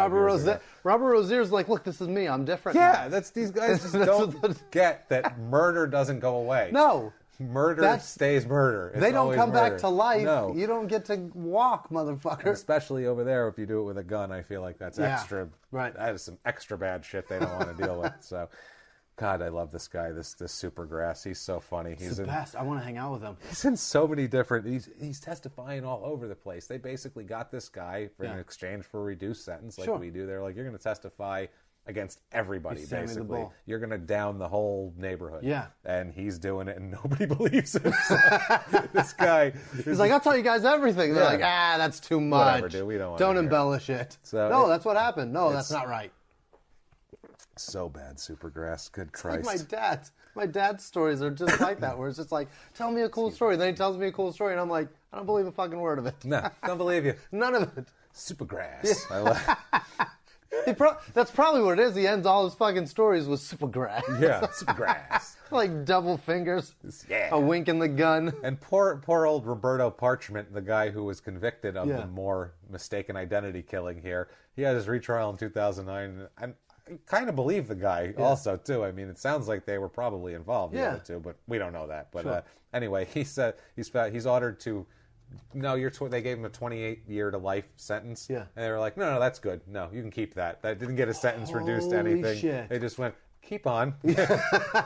Robert Rozier's like, look, this is me. I'm different. Yeah, now. These guys just don't get that murder doesn't go away. No. Murder stays murder. They don't come murder. back to life. No. You don't get to walk, motherfucker. And especially over there, if you do it with a gun, I feel like that's extra. Right. That is some extra bad shit they don't want to deal with. So, God, I love this guy, this Supergrass. He's so funny. He's the best. I want to hang out with him. He's in so many different... He's testifying all over the place. They basically got this guy in exchange for a reduced sentence like we do. They're like, you're going to testify against everybody, basically. You're going to down the whole neighborhood. Yeah. And he's doing it, and nobody believes him. So, this guy... He's like, I'll tell you guys everything. They're like, that's too much. Whatever, dude. We don't embellish it. So no, that's what happened. No, that's not right. So bad, Supergrass. Good Christ. Like my dad's stories are just like that, where it's just like, tell me a cool story. Then he tells me a cool story, and I'm like, I don't believe a fucking word of it. No, don't believe you. None of it. Supergrass. Yeah. That's probably what it is. He ends all his fucking stories with Supergrass. Yeah, Supergrass. Like double fingers. Yeah. A wink in the gun. And poor old Roberto Parchment, the guy who was convicted of the more mistaken identity killing here. He had his retrial in 2009, and I kind of believe the guy also, too. I mean, it sounds like they were probably involved, the other two, but we don't know that. But anyway, he said he's ordered to... No, they gave him a 28-year to life sentence. Yeah. And they were like, no, that's good. No, you can keep that. That didn't get his sentence reduced to anything. Shit. They just went, keep on.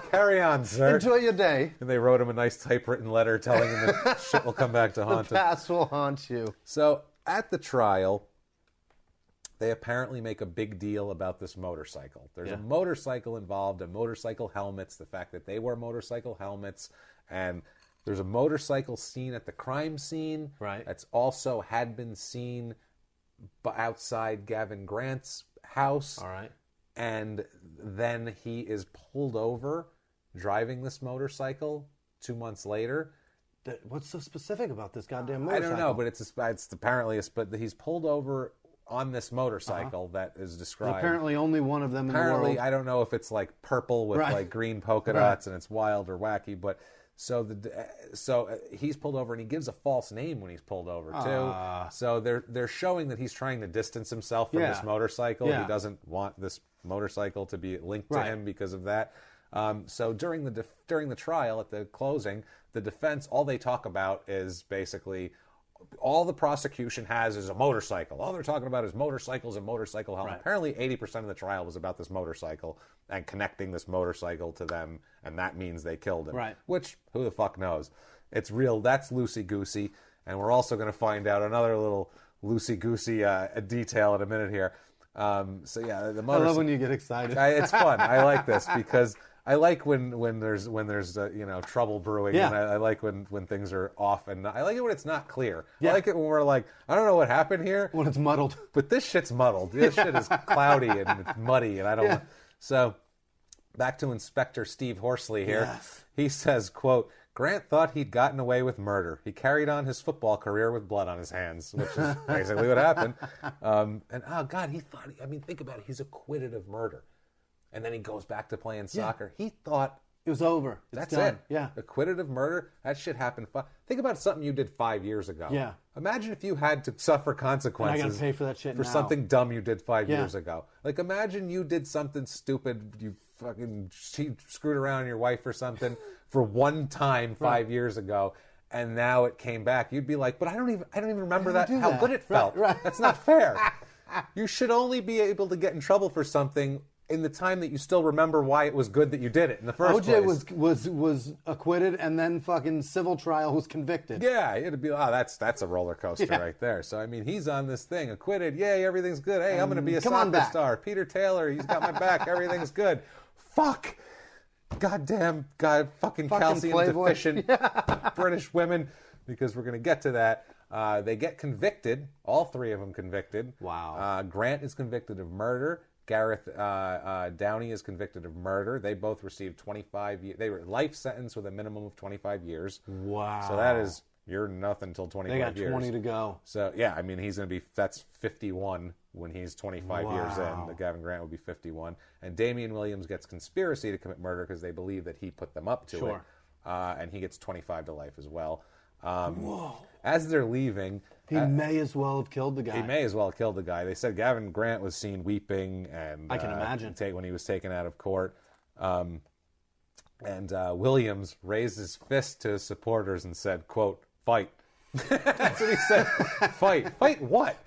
Carry on, sir. Enjoy your day. And they wrote him a nice typewritten letter telling him that shit will come back to haunt him. The past will haunt you. So, at the trial, they apparently make a big deal about this motorcycle. There's a motorcycle involved, and motorcycle helmets, the fact that they wear motorcycle helmets, and... There's a motorcycle scene at the crime scene. Right. That's also had been seen outside Gavin Grant's house. All right. And then he is pulled over driving this motorcycle 2 months later. What's so specific about this goddamn motorcycle? I don't know, but it's apparently but he's pulled over on this motorcycle that is described. There's apparently only one of them apparently, in the world. I don't know if it's like purple with like green polka dots and it's wild or wacky, but... So he's pulled over, and he gives a false name when he's pulled over too. So they're showing that he's trying to distance himself from this motorcycle. He doesn't want this motorcycle to be linked to him because of that. So during the trial at the closing, the defense, all they talk about is basically all the prosecution has is a motorcycle. All they're talking about is motorcycles and motorcycle helmet. Right. Apparently 80% of the trial was about this motorcycle and connecting this motorcycle to them, and that means they killed him. Right. Which, who the fuck knows? It's real. That's loosey-goosey. And we're also going to find out another little loosey-goosey detail in a minute here. So yeah, the motorcycle... I love when you get excited. It's fun. I like this because... I like when there's trouble brewing, and I like when things are off, and I like it when it's not clear. I like it when we're like, I don't know what happened here. When it's muddled. But this shit's muddled. This shit is cloudy and it's muddy, and I don't want... So, back to Inspector Steve Horsley here. Yes. He says, quote, Grant thought he'd gotten away with murder. He carried on his football career with blood on his hands, which is basically what happened. And, oh, God, he thought... I mean, think about it. He's acquitted of murder. And then he goes back to playing soccer. He thought... It was over. That's done. it. Yeah. Acquitted of murder. That shit happened. Think about something you did 5 years ago. Yeah. Imagine if you had to suffer consequences. And I got to pay for that shit for now. something dumb you did 5 years ago. Like, imagine you did something stupid. You fucking screwed around with your wife or something for one time 5 years ago, and now it came back. You'd be like, but I don't even remember how good it felt. Right. That's not fair. You should only be able to get in trouble for something in the time that you still remember why it was good that you did it in the first place. OJ was acquitted, and then fucking civil trial was convicted. Yeah, it'd be, that's a roller coaster right there. So, I mean, he's on this thing, acquitted, yay, everything's good. Hey, I'm going to be a soccer star. Peter Taylor, he's got my back, everything's good. Fuck. Goddamn, fucking calcium Playboy. deficient British women, because we're going to get to that. They get convicted, all three of them convicted. Wow. Grant is convicted of murder. Gareth Downey is convicted of murder. They both received 25 years. They were life sentenced with a minimum of 25 years. Wow. So that is, you're nothing until 25 years. They got 20 to go. So, yeah, I mean, that's 51 when he's 25 years in. Gavin Grant will be 51. And Damian Williams gets conspiracy to commit murder because they believe that he put them up to it. And he gets 25 to life as well. As they're leaving... He may as well have killed the guy. He may as well have killed the guy. They said Gavin Grant was seen weeping, and I can imagine when he was taken out of court. And Williams raised his fist to his supporters and said, "Quote, fight." That's what he said. Fight. Fight what?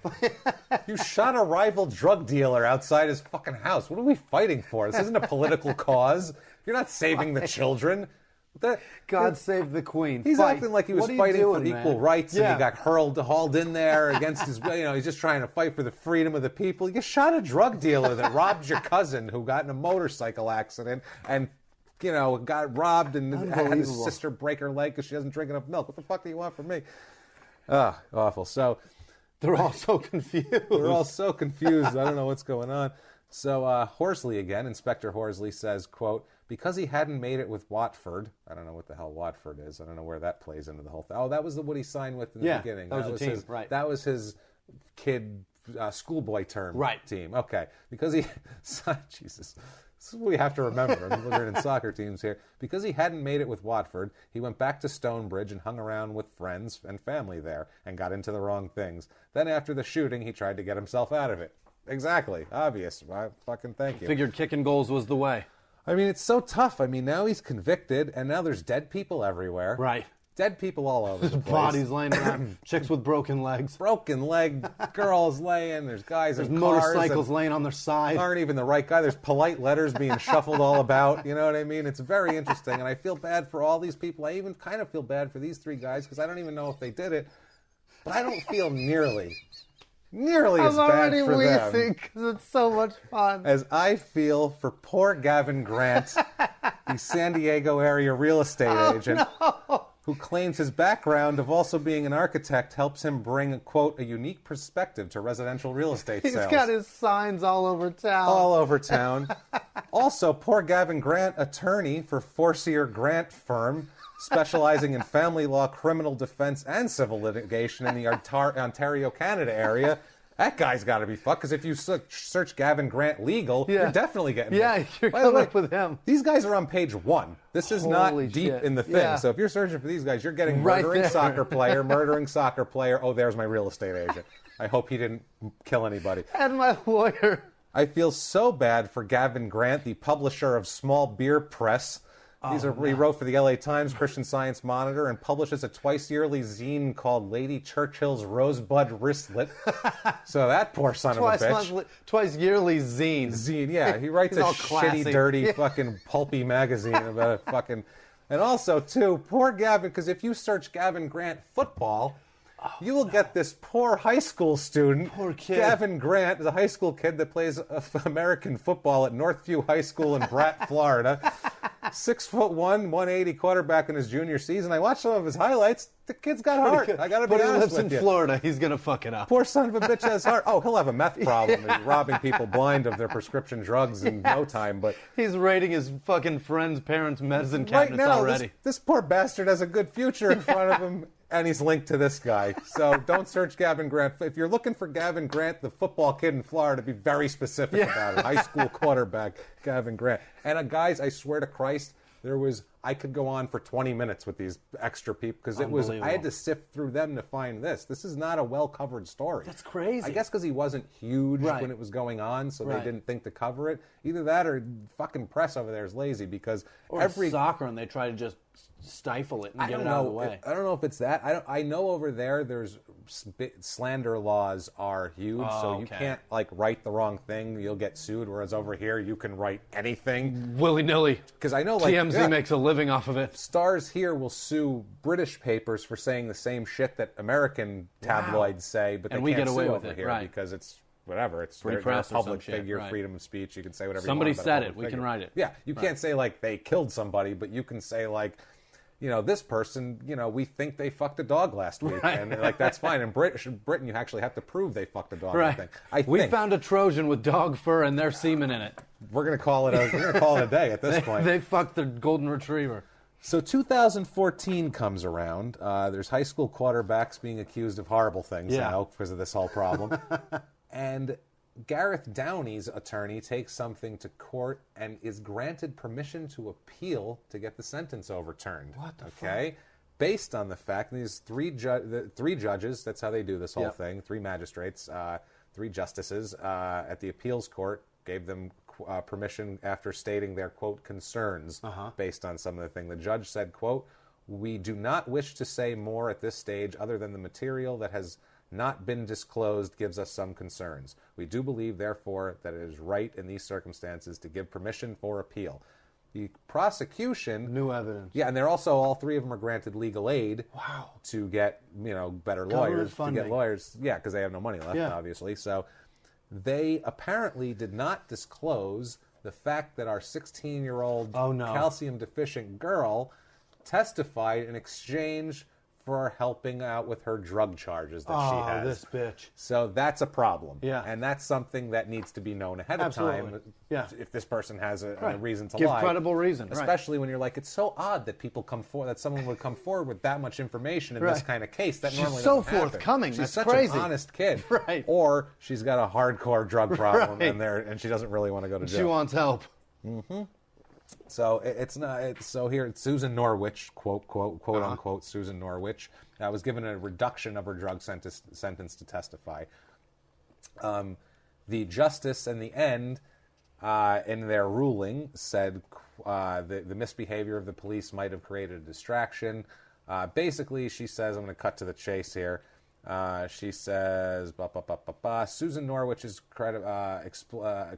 You shot a rival drug dealer outside his fucking house. What are we fighting for? This isn't a political cause. You're not saving the children. God save the Queen. He's acting like he was fighting for equal rights, and he got hauled in there against his. He's just trying to fight for the freedom of the people. You shot a drug dealer that robbed your cousin, who got in a motorcycle accident and got robbed and had his sister break her leg because she doesn't drink enough milk. What the fuck do you want from me? Awful. So they're all so confused. I don't know what's going on. So Horsley again, Inspector Horsley says, quote, because he hadn't made it with Watford. I don't know what the hell Watford is. I don't know where that plays into the whole thing. Oh, that was what he signed with in the beginning. That was a team, right. That was his kid schoolboy term team. Okay. Because he... Jesus. This is what we have to remember. I'm looking at soccer teams here. Because he hadn't made it with Watford, he went back to Stonebridge and hung around with friends and family there and got into the wrong things. Then after the shooting, he tried to get himself out of it. Exactly. Obvious. Fucking thank you. Figured kicking goals was the way. I mean, it's so tough. I mean, now he's convicted, and now there's dead people everywhere. Right. Dead people all over the place. Bodies laying around. Chicks with broken legs. Broken leg. Girls laying. There's guys in cars. Motorcycles laying on their side. Aren't even the right guy. There's polite letters being shuffled all about. You know what I mean? It's very interesting, and I feel bad for all these people. I even kind of feel bad for these three guys because I don't even know if they did it, but I don't feel nearly as bad for them because it's so much fun as I feel for poor Gavin Grant, the San Diego area real estate agent, who claims his background of also being an architect helps him bring, quote, a unique perspective to residential real estate sales. He's got his signs all over town. All over town. Also, poor Gavin Grant, attorney for Forcier Grant firm, specializing in family law, criminal defense, and civil litigation in the Ontario, Canada area. That guy's got to be fucked, because if you search Gavin Grant legal, you're definitely getting it. You're coming up with him. These guys are on page 1. This is not deep in the thing. Yeah. So if you're searching for these guys, you're getting murdering soccer player. Oh, there's my real estate agent. I hope he didn't kill anybody. And my lawyer. I feel so bad for Gavin Grant, the publisher of Small Beer Press. He wrote for the LA Times, Christian Science Monitor, and publishes a twice-yearly zine called Lady Churchill's Rosebud Wristlet. So that poor son of a bitch. Twice-yearly zine. Zine, yeah. He writes a shitty, dirty, fucking pulpy magazine about a fucking... And also, too, poor Gavin, because if you search Gavin Grant football... you will get this poor high school student, poor kid. Gavin Grant, is a high school kid that plays American football at Northview High School in Bratt, Florida. 6'1", 180 quarterback in his junior season. I watched some of his highlights. The kid's got heart. I got to be honest with you. But he lives in Florida. He's going to fuck it up. Poor son of a bitch has heart. Oh, he'll have a meth problem. He's robbing people blind of their prescription drugs in no time. But he's raiding his fucking friends' parents' medicine cabinets already. This poor bastard has a good future in front of him. And he's linked to this guy. So don't search Gavin Grant. If you're looking for Gavin Grant, the football kid in Florida, be very specific about it. High school quarterback, Gavin Grant. And guys, I swear to Christ, I could go on for 20 minutes with these extra people because I had to sift through them to find this. This is not a well-covered story. That's crazy. I guess because he wasn't huge when it was going on, so they didn't think to cover it. Either that or fucking press over there is lazy because soccer and they try to just stifle it and get it out of the way. I don't know if it's that. I know over there there's slander laws are huge, so you can't write the wrong thing, you'll get sued. Whereas over here you can write anything willy-nilly. Because I know TMZ makes a living off of it. Stars here will sue British papers for saying the same shit that American tabloids say, but they can't sue over here because it's whatever. It's free press, public figure, freedom of speech. You can say whatever somebody you want. Somebody said it. We can write it. Yeah, you can't say they killed somebody, but you can say this person, we think they fucked a dog last week, and that's fine. In Britain, you actually have to prove they fucked a dog. We found a Trojan with dog fur and their semen in it. We're gonna call it a day at this point. They fucked the golden retriever. So 2014 comes around. There's high school quarterbacks being accused of horrible things now because of this whole problem, and Gareth Downey's attorney takes something to court and is granted permission to appeal to get the sentence overturned. What the fuck? Based on the fact these three judges, that's how they do this whole thing, 3 magistrates, 3 justices at the appeals court gave them permission after stating their, quote, concerns based on some of the thing. The judge said, quote, We do not wish to say more at this stage other than the material that has not been disclosed gives us some concerns. We do believe, therefore, that it is right in these circumstances to give permission for appeal. The prosecution... New evidence. Yeah, and they're also, all three of them are granted legal aid. Wow. To get, better lawyers. To get lawyers. Yeah, because they have no money left, obviously. So they apparently did not disclose the fact that our 16-year-old calcium-deficient girl testified in exchange for helping out with her drug charges that she has. Oh, this bitch. So that's a problem. Yeah. And that's something that needs to be known ahead of time. Yeah. If this person has a reason to Give lie. Give credible reason. Especially when you're like, it's so odd that people come forward, that someone would come forward with that much information in this kind of case. That normally She's doesn't so forthcoming. Happen. She's That's such crazy. an honest kid. Right. Or she's got a hardcore drug problem and she doesn't really want to go to jail. She wants help. Mm-hmm. So it's not. So here it's Susan Norwich, quote unquote Susan Norwich, was given a reduction of her drug sentence to testify. The justice in the end, in their ruling, said the misbehavior of the police might have created a distraction. Basically, she says, I'm going to cut to the chase here. She says, Susan Norwich's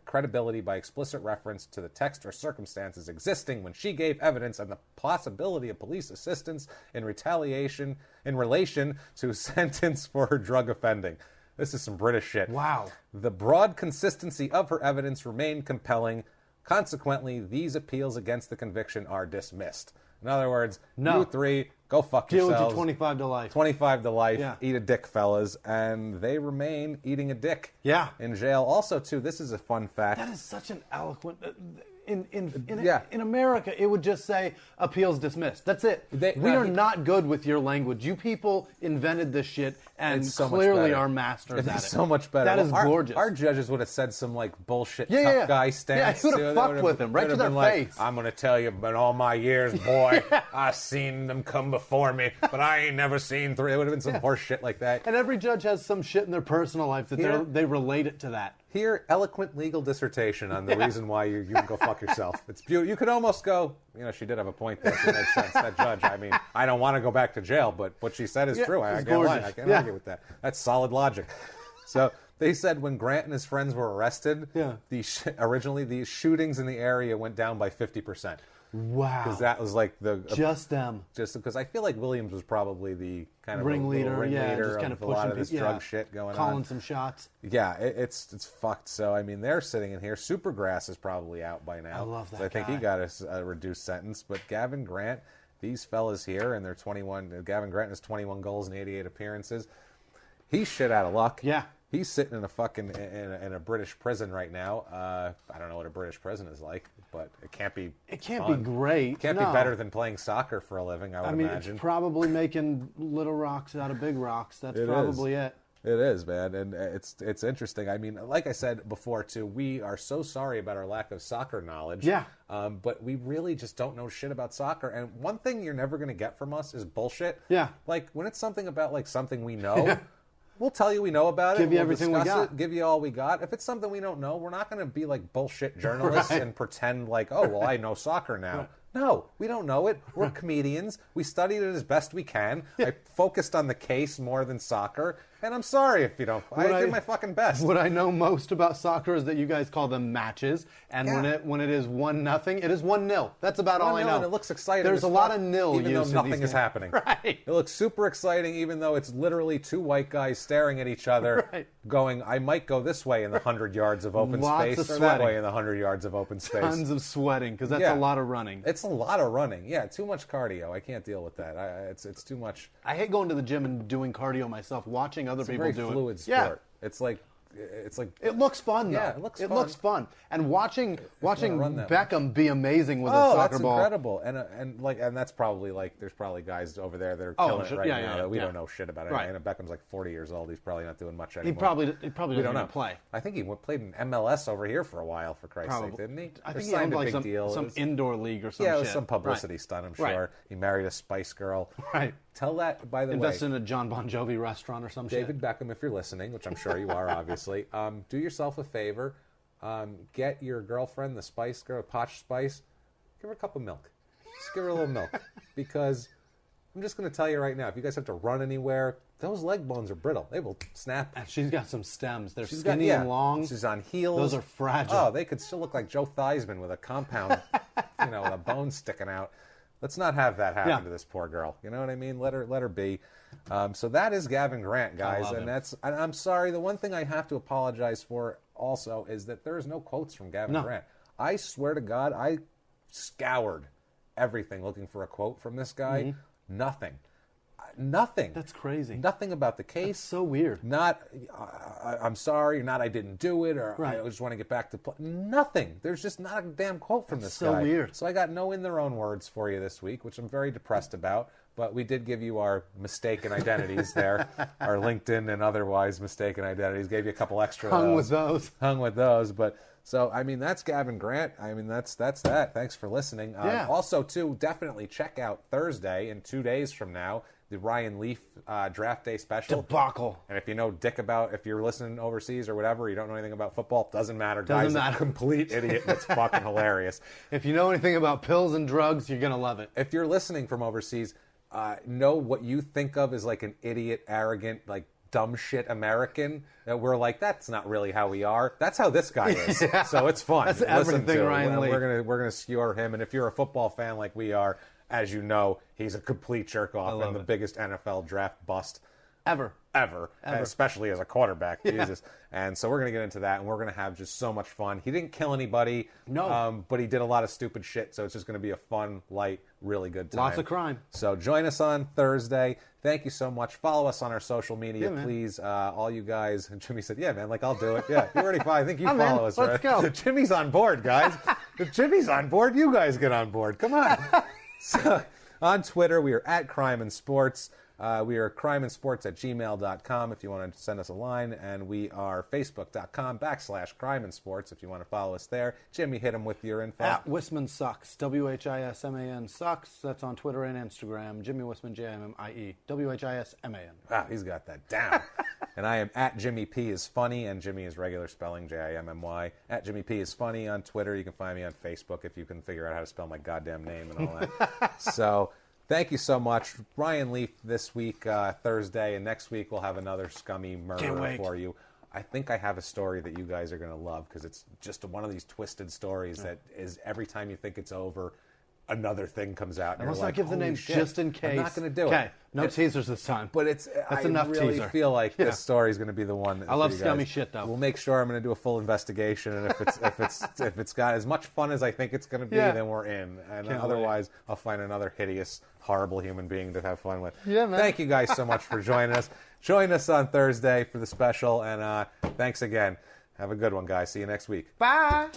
credibility by explicit reference to the text or circumstances existing when she gave evidence and the possibility of police assistance in retaliation in relation to a sentence for her drug offending. This is some British shit. Wow. The broad consistency of her evidence remained compelling. Consequently, these appeals against the conviction are dismissed. In other words, you three, go fuck yourselves. Deal with your 25 to life. 25 to life. Yeah. Eat a dick, fellas. And they remain eating a dick. Yeah. In jail. Also, too, this is a fun fact. That is such an eloquent... In America, it would just say, appeals dismissed. That's it. We are not good with your language. You people invented this shit and clearly are masters at it. It's so much better. That is gorgeous. Our judges would have said some bullshit tough guy stance. Yeah, he would have fucked with them right to their face. I'm going to tell you, in all my years, boy, I seen them come before me, but I ain't never seen three. It would have been some horse shit like that. And every judge has some shit in their personal life that they relate it to that. Here, eloquent legal dissertation on the reason why you can go fuck yourself. It's beautiful. You could almost go, she did have a point there. She made sense. That judge, I don't want to go back to jail, but what she said is true. I can't lie. I can't argue with that. That's solid logic. So they said when Grant and his friends were arrested, originally the shootings in the area went down by 50%. Wow. Because that was like just them. Just because I feel like Williams was probably the kind of ringleader just kind of a lot of this drug shit going on. Calling some shots. Yeah, it's fucked. So, they're sitting in here. Supergrass is probably out by now. I love that I think he got a reduced sentence. But Gavin Grant, these fellas here, and they're 21. Gavin Grant has 21 goals and 88 appearances. He's shit out of luck. Yeah. He's sitting in a fucking in a British prison right now. I don't know what a British prison is like, but it can't be. It can't be great. It can't be better than playing soccer for a living. I would imagine. It's probably making little rocks out of big rocks. That's probably it. It is, man, and it's interesting. Like I said before, too, we are so sorry about our lack of soccer knowledge. Yeah. But we really just don't know shit about soccer. And one thing you're never going to get from us is bullshit. Yeah. Like when it's something about something we know. Yeah. We'll tell you we know about it. Give you everything we got. Give you all we got. If it's something we don't know, we're not going to be like bullshit journalists and pretend like, oh, well, I know soccer now. Right. No, we don't know it. We're comedians. We studied it as best we can. Yeah. I focused on the case more than soccer. And I'm sorry if you don't. I did my fucking best. What I know most about soccer is that you guys call them matches. And when it is 1-0, it is 1-0. That's about all I know. And it looks exciting. There's a lot of nil even though nothing is happening. Right. It looks super exciting even though it's literally two white guys staring at each other going, I might go this way in the 100 yards of open space or that way in the 100 yards of open space. Tons of sweating because that's a lot of running. It's a lot of running. Yeah, too much cardio. I can't deal with that. It's too much. I hate going to the gym and doing cardio myself, watching other people do it. It's a very fluid sport. Yeah. It's like it looks fun though. Yeah, it looks fun. And watching Beckham be amazing with a soccer ball. That's incredible. And that's probably there's probably guys over there that are killing it right now that we don't know shit about. Right. And Beckham's 40 years old. He's probably not doing much anymore. He probably doesn't even play. I think he played in MLS over here for a while, for Christ's sake, didn't he? I think he owned some indoor league or something. Yeah, it was some publicity stunt, I'm sure. Right. He married a Spice Girl. Right. Tell that, by the way. Invested in a John Bon Jovi restaurant or some shit. David Beckham, if you're listening, which I'm sure you are, obviously, do yourself a favor. Get your girlfriend, the Spice Girl, Posh Spice, give her a cup of milk. Just give her a little milk. Because I'm just going to tell you right now, if you guys have to run anywhere, those leg bones are brittle. They will snap. And she's got some stems. They're skinny and long. She's on heels. Those are fragile. Oh, they could still look like Joe Theismann with a compound, with a bone sticking out. Let's not have that happen to this poor girl. You know what I mean? Let her be. So that is Gavin Grant, guys, and I'm sorry. The one thing I have to apologize for also is that there is no quotes from Gavin Grant. I swear to God, I scoured everything looking for a quote from this guy. Mm-hmm. Nothing. That's crazy. Nothing about the case. That's so weird. Not, I'm sorry, not I didn't do it, or right. I just want to get back to play. Nothing. There's just not a damn quote from this guy. So weird. So I got no in their own words for you this week, which I'm very depressed about. But we did give you our mistaken identities there, our LinkedIn and otherwise mistaken identities. Gave you a couple extra. Hung with those. But so, I mean, that's Gavin Grant. I mean, that's that. Thanks for listening. Also, too, definitely check out Thursday in 2 days from now, the Ryan Leaf Draft Day special. Debacle. And if you know Dick if you're listening overseas or whatever, you don't know anything about football, doesn't matter. Doesn't matter. A complete idiot. That's fucking hilarious. If you know anything about pills and drugs, you're going to love it. If you're listening from overseas, know what you think of as like an idiot, arrogant, like dumb shit American. That we're like, that's not really how we are. That's how this guy is. Yeah. So it's fun. That's everything Ryan Leaf. We're gonna skewer him. And if you're a football fan like we are, as you know, he's a complete jerk off and the biggest NFL draft bust ever. Especially as a quarterback. Jesus. And so we're going to get into that, and we're going to have just so much fun. He didn't kill anybody. No. But he did a lot of stupid shit, so it's just going to be a fun, light, really good time. Lots of crime. So join us on Thursday. Thank you so much. Follow us on our social media, please. All you guys. And Jimmy said, yeah, man, like I'll do it. Yeah, you already follow. I think you follow us, Let's right? go. Jimmy's on board, guys. If Jimmy's on board, you guys get on board. Come on. So, on Twitter, we are at Crime and Sports. We are crimeinsports@gmail.com if you want to send us a line. And we are facebook.com/crimeandsports if you want to follow us there. Jimmy, hit him with your info. At Whisman Sucks. WHISMAN Sucks. That's on Twitter and Instagram. Jimmy Whisman, JMMIE. WHISMAN. Wow, he's got that down. And I am at Jimmy P is funny, and Jimmy is regular spelling, JIMMY. At Jimmy P is funny on Twitter. You can find me on Facebook if you can figure out how to spell my goddamn name and all that. So, thank you so much. Ryan Leaf this week, Thursday, and next week we'll have another scummy murderer for you. I think I have a story that you guys are going to love because it's just one of these twisted stories that is every time you think it's over, another thing comes out. And let's not give the name just in case. I'm not going to do it. Okay, no teasers this time. But That's enough really teaser. Feel like this story is going to be the one. I love scummy shit, though. We'll make sure I'm going to do a full investigation, and if it's got as much fun as I think it's going to be, then we're in. And otherwise, I'll find another hideous, horrible human being to have fun with. Yeah, man. Thank you guys so much for joining us. Join us on Thursday for the special, and thanks again. Have a good one, guys. See you next week. Bye.